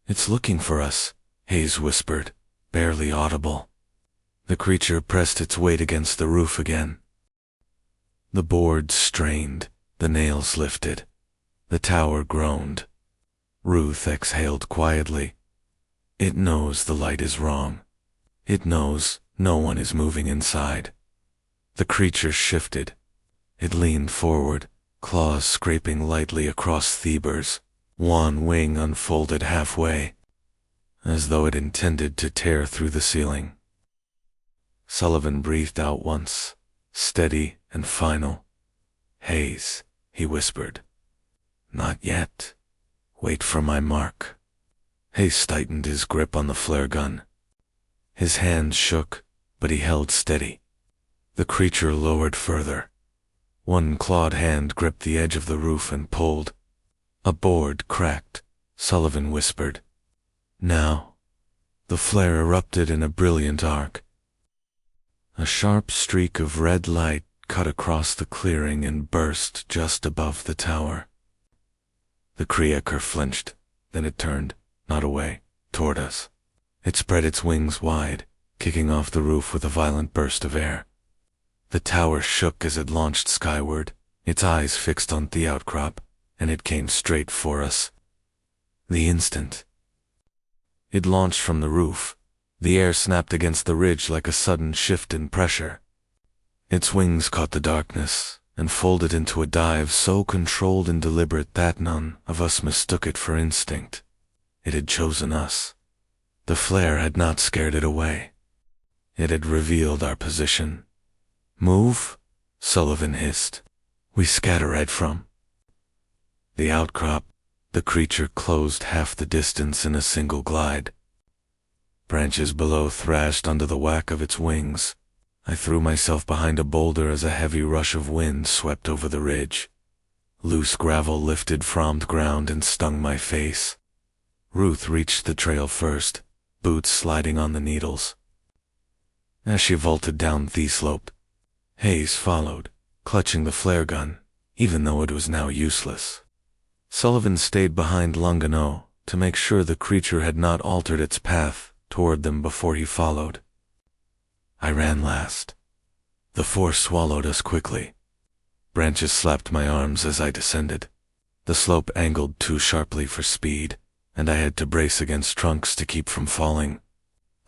"It's looking for us," Hayes whispered, barely audible. The creature pressed its weight against the roof again. The boards strained, the nails lifted. The tower groaned. Ruth exhaled quietly. It knows the light is wrong. It knows no one is moving inside. The creature shifted. It leaned forward, claws scraping lightly across Thebers, one wing unfolded halfway, as though it intended to tear through the ceiling. Sullivan breathed out once, steady and final. "Hayes," he whispered. "Not yet. Wait for my mark." Hayes tightened his grip on the flare gun. His hands shook, but he held steady. The creature lowered further. One clawed hand gripped the edge of the roof and pulled. A board cracked. Sullivan whispered, "Now." The flare erupted in a brilliant arc. A sharp streak of red light cut across the clearing and burst just above the tower. The creature flinched, then it turned, not away, toward us. It spread its wings wide, kicking off the roof with a violent burst of air. The tower shook as it launched skyward, its eyes fixed on the outcrop, and it came straight for us. The instant it launched from the roof, the air snapped against the ridge like a sudden shift in pressure. Its wings caught the darkness and folded into a dive so controlled and deliberate that none of us mistook it for instinct. It had chosen us. The flare had not scared it away. It had revealed our position. "Move," Sullivan hissed. "We scatter right from the outcrop." The creature closed half the distance in a single glide. Branches below thrashed under the whack of its wings. I threw myself behind a boulder as a heavy rush of wind swept over the ridge. Loose gravel lifted from the ground and stung my face. Ruth reached the trail first, boots sliding on the needles. As she vaulted down the slope, Hayes followed, clutching the flare gun, even though it was now useless. Sullivan stayed behind Longano to make sure the creature had not altered its path toward them before he followed. I ran last. The force swallowed us quickly. Branches slapped my arms as I descended. The slope angled too sharply for speed, and I had to brace against trunks to keep from falling.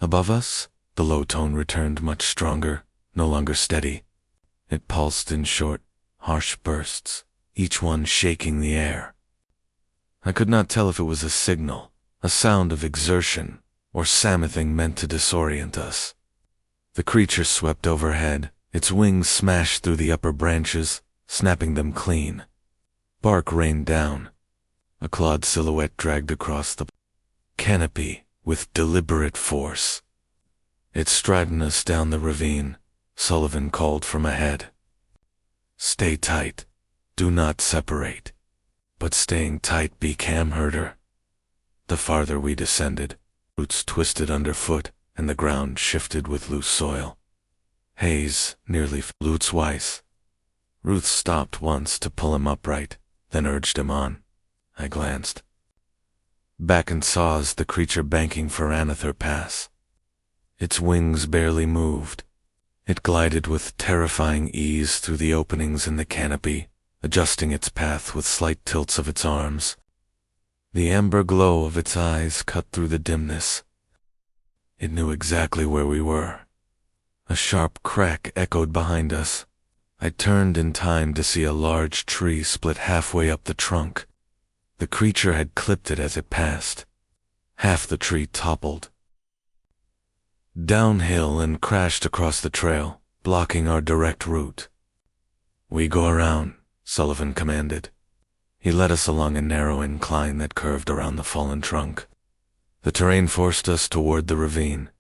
Above us, the low tone returned much stronger, no longer steady. It pulsed in short, harsh bursts, each one shaking the air. I could not tell if it was a signal, a sound of exertion, or something meant to disorient us. The creature swept overhead, its wings smashed through the upper branches, snapping them clean. Bark rained down. A clawed silhouette dragged across the canopy with deliberate force. It strided us down the ravine. Sullivan called from ahead. "Stay tight. Do not separate." But staying tight became harder. The farther we descended, roots twisted underfoot, and the ground shifted with loose soil. Hayes nearly flew twice. Ruth stopped once to pull him upright, then urged him on. I glanced back and saw as the creature banking for Anather Pass. Its wings barely moved. It glided with terrifying ease through the openings in the canopy, adjusting its path with slight tilts of its arms. The amber glow of its eyes cut through the dimness. It knew exactly where we were. A sharp crack echoed behind us. I turned in time to see a large tree split halfway up the trunk. The creature had clipped it as it passed. Half the tree toppled downhill and crashed across the trail, blocking our direct route. "We go around," Sullivan commanded. He led us along a narrow incline that curved around the fallen trunk. The terrain forced us toward the ravine.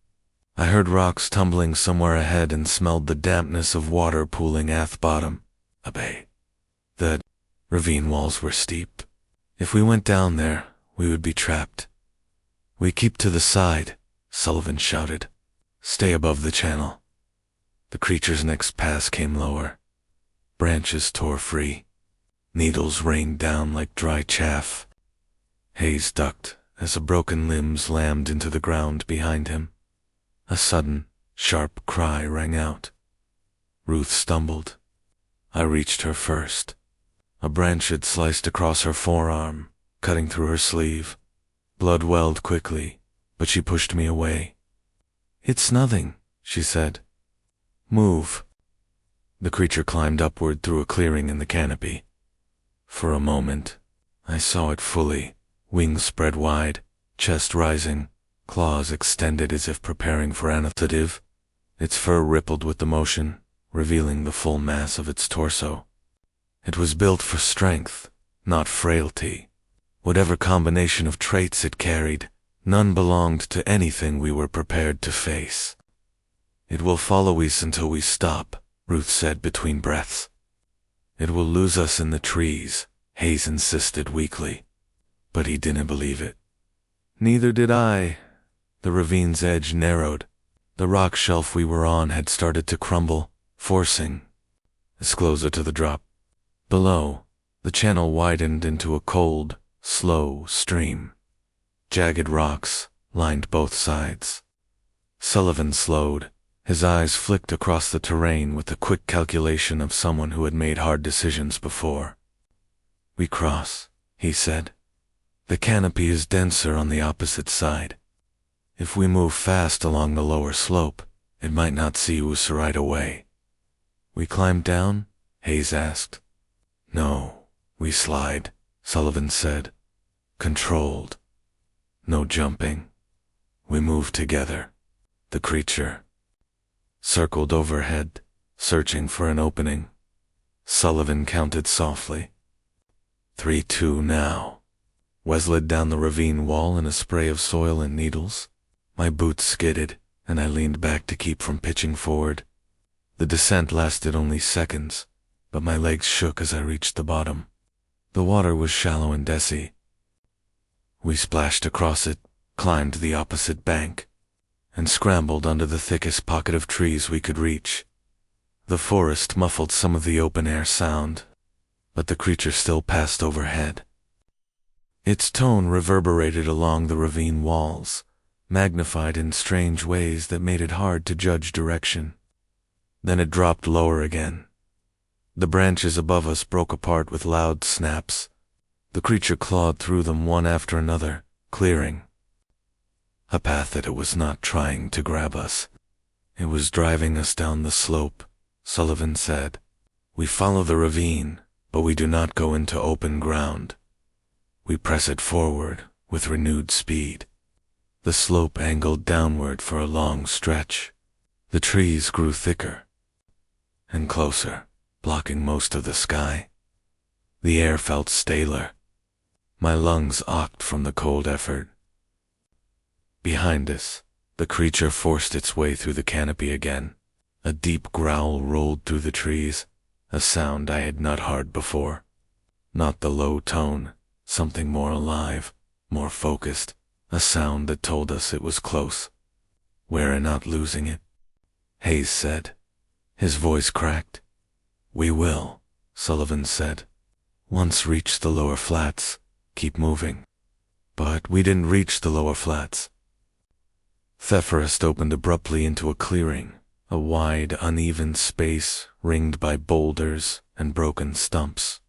I heard rocks tumbling somewhere ahead and smelled the dampness of water pooling aft bottom. A bay. The ravine walls were steep. If we went down there, we would be trapped. "We keep to the side," Sullivan shouted. "Stay above the channel." The creature's next pass came lower. Branches tore free. Needles rained down like dry chaff. Hayes ducked as a broken limb slammed into the ground behind him. A sudden, sharp cry rang out. Ruth stumbled. I reached her first. A branch had sliced across her forearm, cutting through her sleeve. Blood welled quickly, but she pushed me away. "It's nothing," she said. "Move." The creature climbed upward through a clearing in the canopy. For a moment, I saw it fully, wings spread wide, chest rising, claws extended as if preparing for initiative. Its fur rippled with the motion, revealing the full mass of its torso. It was built for strength, not frailty. Whatever combination of traits it carried, none belonged to anything we were prepared to face. "It will follow us until we stop," Ruth said between breaths. "It will lose us in the trees," Hayes insisted weakly. But he didn't believe it. Neither did I. The ravine's edge narrowed. The rock shelf we were on had started to crumble, forcing us closer to the drop. Below, the channel widened into a cold, slow stream. Jagged rocks lined both sides. Sullivan slowed. His eyes flicked across the terrain with the quick calculation of someone who had made hard decisions before. "We cross," he said. "The canopy is denser on the opposite side. If we move fast along the lower slope, it might not see us right away." "We climb down?" Hayes asked. "No, we slide," Sullivan said. "Controlled. No jumping. We move together." The creature circled overhead, searching for an opening. Sullivan counted softly. 3, 2 now. Wes led down the ravine wall in a spray of soil and needles. My boots skidded, and I leaned back to keep from pitching forward. The descent lasted only seconds, but my legs shook as I reached the bottom. The water was shallow and dessy. We splashed across it, climbed the opposite bank, and scrambled under the thickest pocket of trees we could reach. The forest muffled some of the open-air sound, but the creature still passed overhead. Its tone reverberated along the ravine walls, magnified in strange ways that made it hard to judge direction. Then it dropped lower again. The branches above us broke apart with loud snaps. The creature clawed through them one after another, clearing a path that it was not trying to grab us. "It was driving us down the slope," Sullivan said. "We follow the ravine, but we do not go into open ground. We press it forward with renewed speed." The slope angled downward for a long stretch. The trees grew thicker and closer, blocking most of the sky. The air felt staler. My lungs ached from the cold effort. Behind us, the creature forced its way through the canopy again. A deep growl rolled through the trees, a sound I had not heard before. Not the low tone, something more alive, more focused, a sound that told us it was close. "We're not losing it," Hayes said. His voice cracked. "We will," Sullivan said. "Once reach the lower flats, keep moving." But we didn't reach the lower flats. Zephyrus opened abruptly into a clearing, a wide, uneven space ringed by boulders and broken stumps.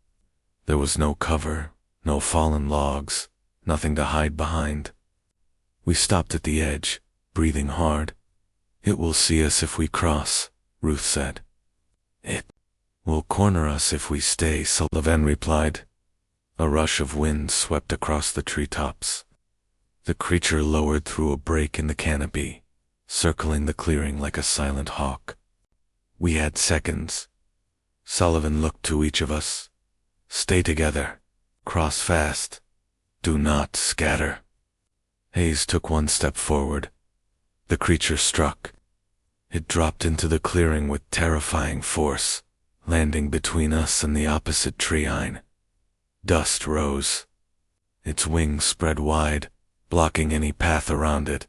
There was no cover, no fallen logs, nothing to hide behind. We stopped at the edge, breathing hard. "It will see us if we cross," Ruth said. "It will corner us if we stay," Sullivan replied. A rush of wind swept across the treetops. The creature lowered through a break in the canopy, circling the clearing like a silent hawk. We had seconds. Sullivan looked to each of us. "Stay together. Cross fast. Do not scatter." Hayes took one step forward. The creature struck. It dropped into the clearing with terrifying force, landing between us and the opposite tree line. Dust rose. Its wings spread wide, blocking any path around it.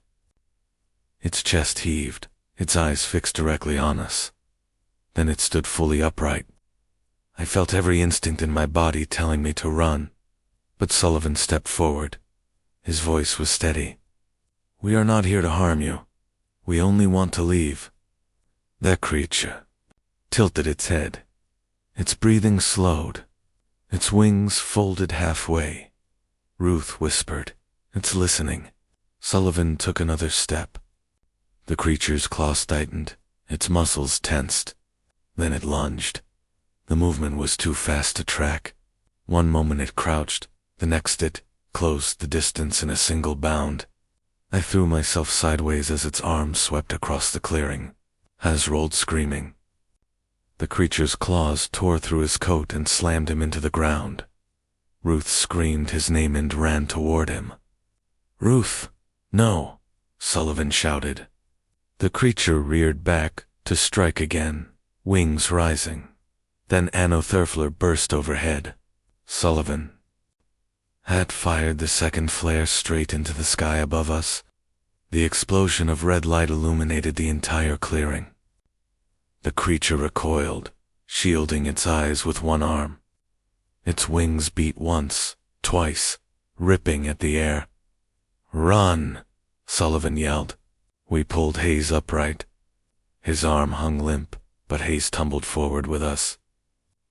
Its chest heaved, its eyes fixed directly on us. Then it stood fully upright. I felt every instinct in my body telling me to run, but Sullivan stepped forward. His voice was steady. "We are not here to harm you. We only want to leave." That creature tilted its head. Its breathing slowed. Its wings folded halfway. Ruth whispered, "It's listening." Sullivan took another step. The creature's claws tightened, its muscles tensed. Then it lunged. The movement was too fast to track. One moment it crouched, the next it closed the distance in a single bound. I threw myself sideways as its arms swept across the clearing. Haz rolled screaming. The creature's claws tore through his coat and slammed him into the ground. Ruth screamed his name and ran toward him. "Ruth, no!" Sullivan shouted. The creature reared back to strike again, wings rising. Then Anotherfler burst overhead. Sullivan had fired the second flare straight into the sky above us. The explosion of red light illuminated the entire clearing. The creature recoiled, shielding its eyes with one arm. Its wings beat once, twice, ripping at the air. "Run!" Sullivan yelled. We pulled Hayes upright. His arm hung limp, but Hayes tumbled forward with us.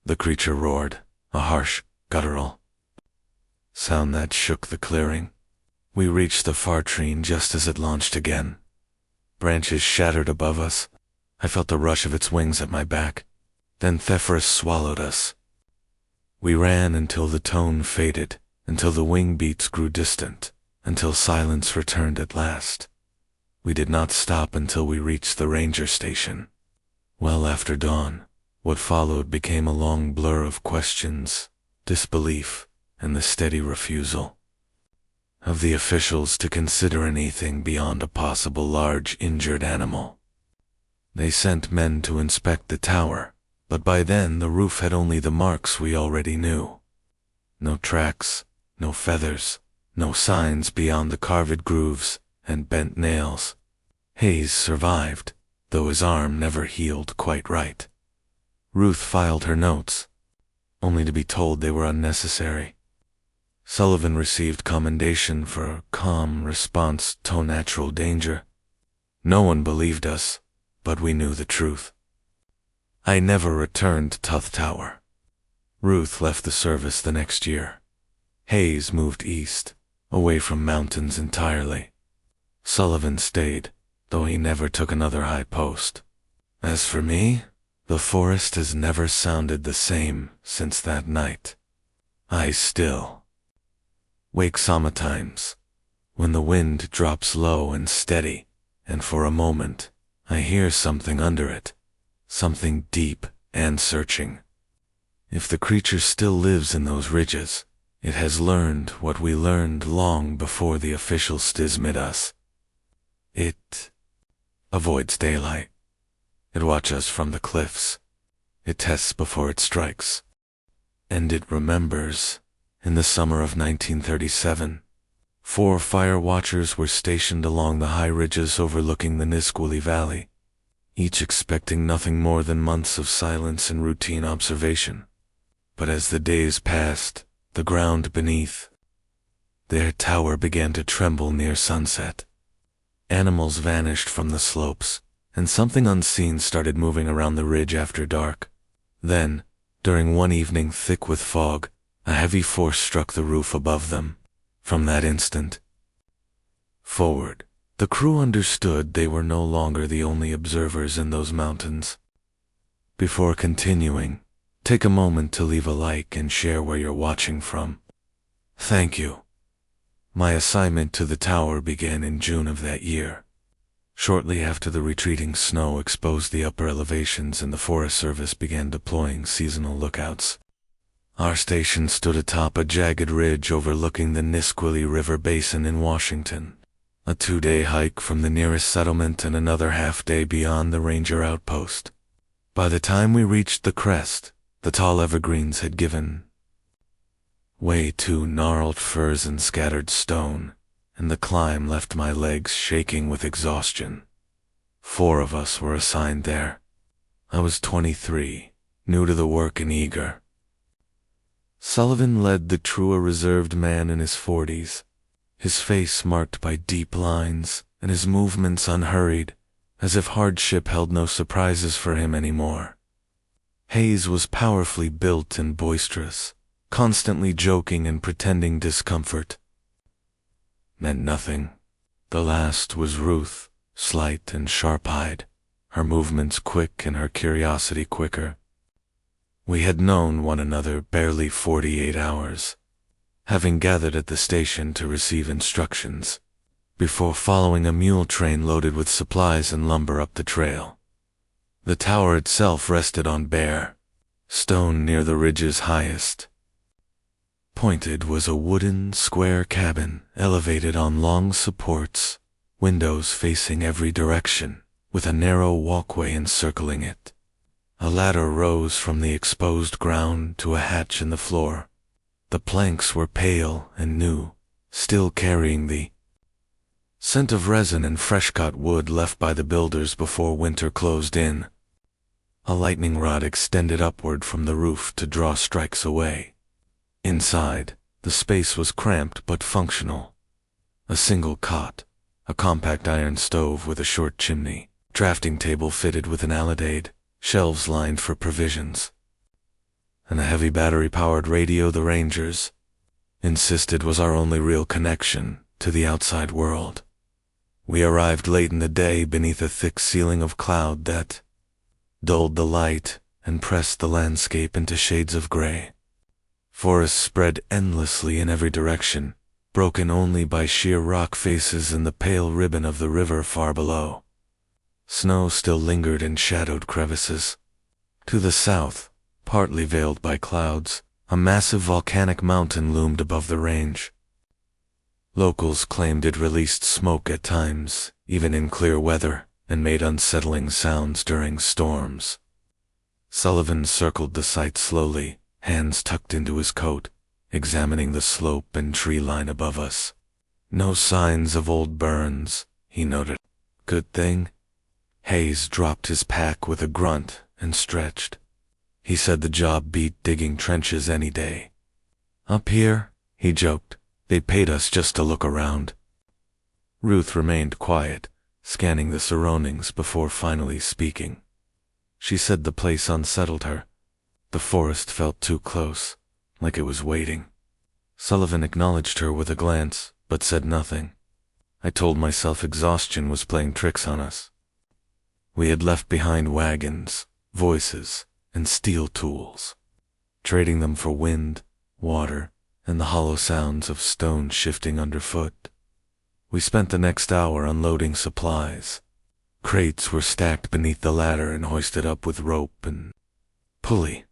The creature roared, a harsh, guttural sound that shook the clearing. We reached the far tree just as it launched again. Branches shattered above us. I felt the rush of its wings at my back. Then Thephorus swallowed us. We ran until the tone faded, until the wing beats grew distant, until silence returned at last. We did not stop until we reached the ranger station. Well after dawn, what followed became a long blur of questions, disbelief, and the steady refusal of the officials to consider anything beyond a possible large injured animal. They sent men to inspect the tower, but by then the roof had only the marks we already knew. No tracks, no feathers, no signs beyond the carved grooves and bent nails. Hayes survived, though his arm never healed quite right. Ruth filed her notes, only to be told they were unnecessary. Sullivan received commendation for a calm response to natural danger. No one believed us, but we knew the truth. I never returned to Tuth Tower. Ruth left the service the next year. Hayes moved east, away from mountains entirely. Sullivan stayed, though he never took another high post. As for me, the forest has never sounded the same since that night. I still wake sometimes, when the wind drops low and steady, and for a moment, I hear something under it, something deep and searching. If the creature still lives in those ridges, it has learned what we learned long before the officials dismissed us. It avoids daylight. It watches from the cliffs. It tests before it strikes. And it remembers. In the summer of 1937, 4 fire watchers were stationed along the high ridges overlooking the Nisqually Valley, each expecting nothing more than months of silence and routine observation. But as the days passed, the ground beneath their tower began to tremble near sunset. Animals vanished from the slopes, and something unseen started moving around the ridge after dark. Then, during one evening thick with fog, a heavy force struck the roof above them. From that instant forward, the crew understood they were no longer the only observers in those mountains. Before continuing, take a moment to leave a like and share where you're watching from. Thank you. My assignment to the tower began in June of that year, shortly after the retreating snow exposed the upper elevations and the Forest Service began deploying seasonal lookouts. Our station stood atop a jagged ridge overlooking the Nisqually River Basin in Washington, a 2-day hike from the nearest settlement and another half-day beyond the ranger outpost. By the time we reached the crest, the tall evergreens had given way to gnarled firs and scattered stone, and the climb left my legs shaking with exhaustion. 4 of us were assigned there. I was 23, new to the work and eager. Sullivan led the crew, a reserved man in his 40s, his face marked by deep lines and his movements unhurried, as if hardship held no surprises for him anymore. Hayes was powerfully built and boisterous, constantly joking and pretending discomfort meant nothing. The last was Ruth, slight and sharp-eyed, her movements quick and her curiosity quicker. We had known one another barely 48 hours, having gathered at the station to receive instructions, before following a mule train loaded with supplies and lumber up the trail. The tower itself rested on bare stone near the ridge's highest. Pointed was a wooden, square cabin elevated on long supports, windows facing every direction, with a narrow walkway encircling it. A ladder rose from the exposed ground to a hatch in the floor. The planks were pale and new, still carrying the scent of resin and fresh-cut wood left by the builders before winter closed in. A lightning rod extended upward from the roof to draw strikes away. Inside, the space was cramped but functional. A single cot, a compact iron stove with a short chimney, drafting table fitted with an alidade, shelves lined for provisions, and a heavy battery-powered radio the Rangers insisted was our only real connection to the outside world. We arrived late in the day beneath a thick ceiling of cloud that dulled the light and pressed the landscape into shades of gray. Forests spread endlessly in every direction, broken only by sheer rock faces and the pale ribbon of the river far below. Snow still lingered in shadowed crevices. To the south, partly veiled by clouds, a massive volcanic mountain loomed above the range. Locals claimed it released smoke at times, even in clear weather, and made unsettling sounds during storms. Sullivan circled the site slowly, hands tucked into his coat, examining the slope and tree line above us. No signs of old burns, he noted. Good thing. Hayes dropped his pack with a grunt and stretched. He said the job beat digging trenches any day. Up here, he joked, they paid us just to look around. Ruth remained quiet, scanning the surroundings before finally speaking. She said the place unsettled her. The forest felt too close, like it was waiting. Sullivan acknowledged her with a glance, but said nothing. I told myself exhaustion was playing tricks on us. We had left behind wagons, voices, and steel tools, trading them for wind, water, and the hollow sounds of stone shifting underfoot. We spent the next hour unloading supplies. Crates were stacked beneath the ladder and hoisted up with rope and pulley.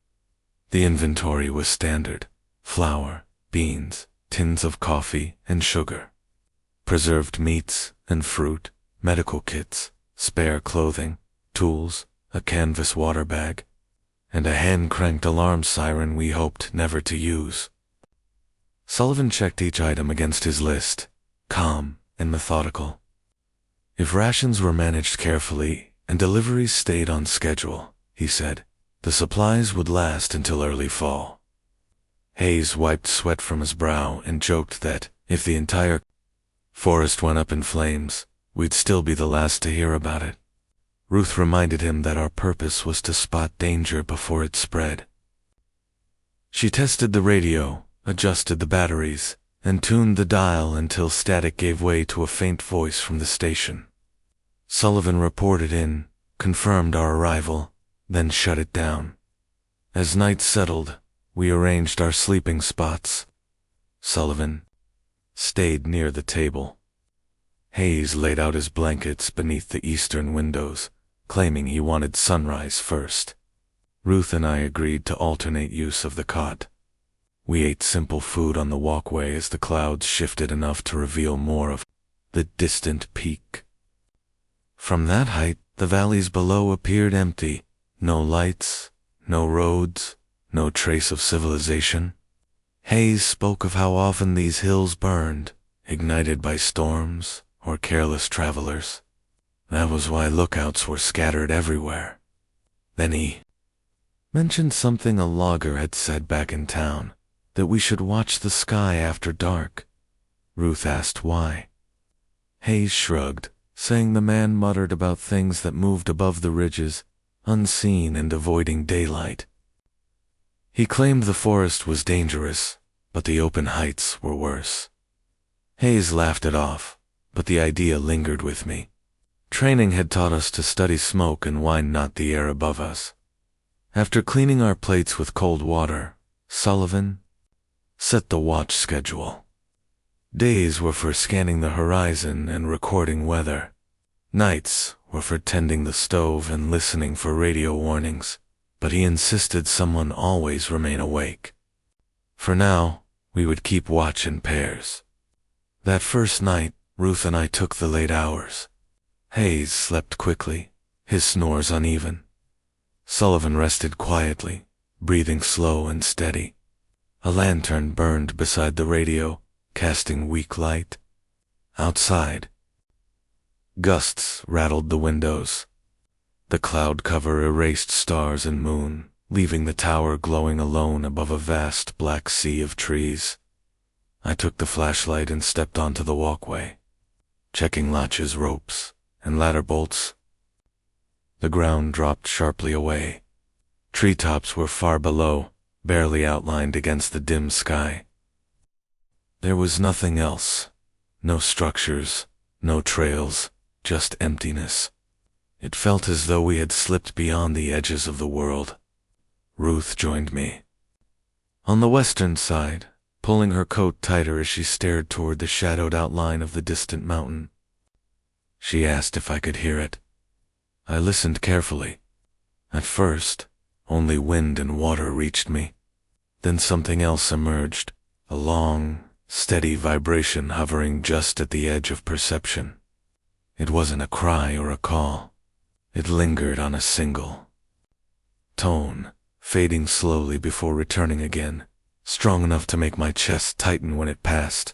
The inventory was standard: flour, beans, tins of coffee and sugar, preserved meats and fruit, medical kits, spare clothing, tools, a canvas water bag, and a hand-cranked alarm siren we hoped never to use. Sullivan checked each item against his list, calm and methodical. If rations were managed carefully and deliveries stayed on schedule, he said, the supplies would last until early fall. Hayes wiped sweat from his brow and joked that, if the entire forest went up in flames, we'd still be the last to hear about it. Ruth reminded him that our purpose was to spot danger before it spread. She tested the radio, adjusted the batteries, and tuned the dial until static gave way to a faint voice from the station. Sullivan reported in, confirmed our arrival, then shut it down. As night settled, we arranged our sleeping spots. Sullivan stayed near the table. Hayes laid out his blankets beneath the eastern windows, claiming he wanted sunrise first. Ruth and I agreed to alternate use of the cot. We ate simple food on the walkway as the clouds shifted enough to reveal more of the distant peak. From that height, the valleys below appeared empty. No lights, no roads, no trace of civilization. Hayes spoke of how often these hills burned, ignited by storms or careless travelers. That was why lookouts were scattered everywhere. Then he mentioned something a logger had said back in town, that we should watch the sky after dark. Ruth asked why. Hayes shrugged, saying the man muttered about things that moved above the ridges, unseen and avoiding daylight. He claimed the forest was dangerous, but the open heights were worse. Hayes laughed it off, but the idea lingered with me. Training had taught us to study smoke and why not the air above us. After cleaning our plates with cold water, Sullivan set the watch schedule. Days were for scanning the horizon and recording weather. Nights were for tending the stove and listening for radio warnings, but he insisted someone always remain awake. For now, we would keep watch in pairs. That first night, Ruth and I took the late hours. Hayes slept quickly, his snores uneven. Sullivan rested quietly, breathing slow and steady. A lantern burned beside the radio, casting weak light. Outside, gusts rattled the windows. The cloud cover erased stars and moon, leaving the tower glowing alone above a vast black sea of trees. I took the flashlight and stepped onto the walkway, checking latches, ropes, and ladder bolts. The ground dropped sharply away. Treetops were far below, barely outlined against the dim sky. There was nothing else. No structures, no trails, just emptiness. It felt as though we had slipped beyond the edges of the world. Ruth joined me. On the western side, pulling her coat tighter as she stared toward the shadowed outline of the distant mountain. She asked if I could hear it. I listened carefully. At first, only wind and water reached me. Then something else emerged, a long, steady vibration hovering just at the edge of perception. It wasn't a cry or a call. It lingered on a single tone, fading slowly before returning again, strong enough to make my chest tighten when it passed.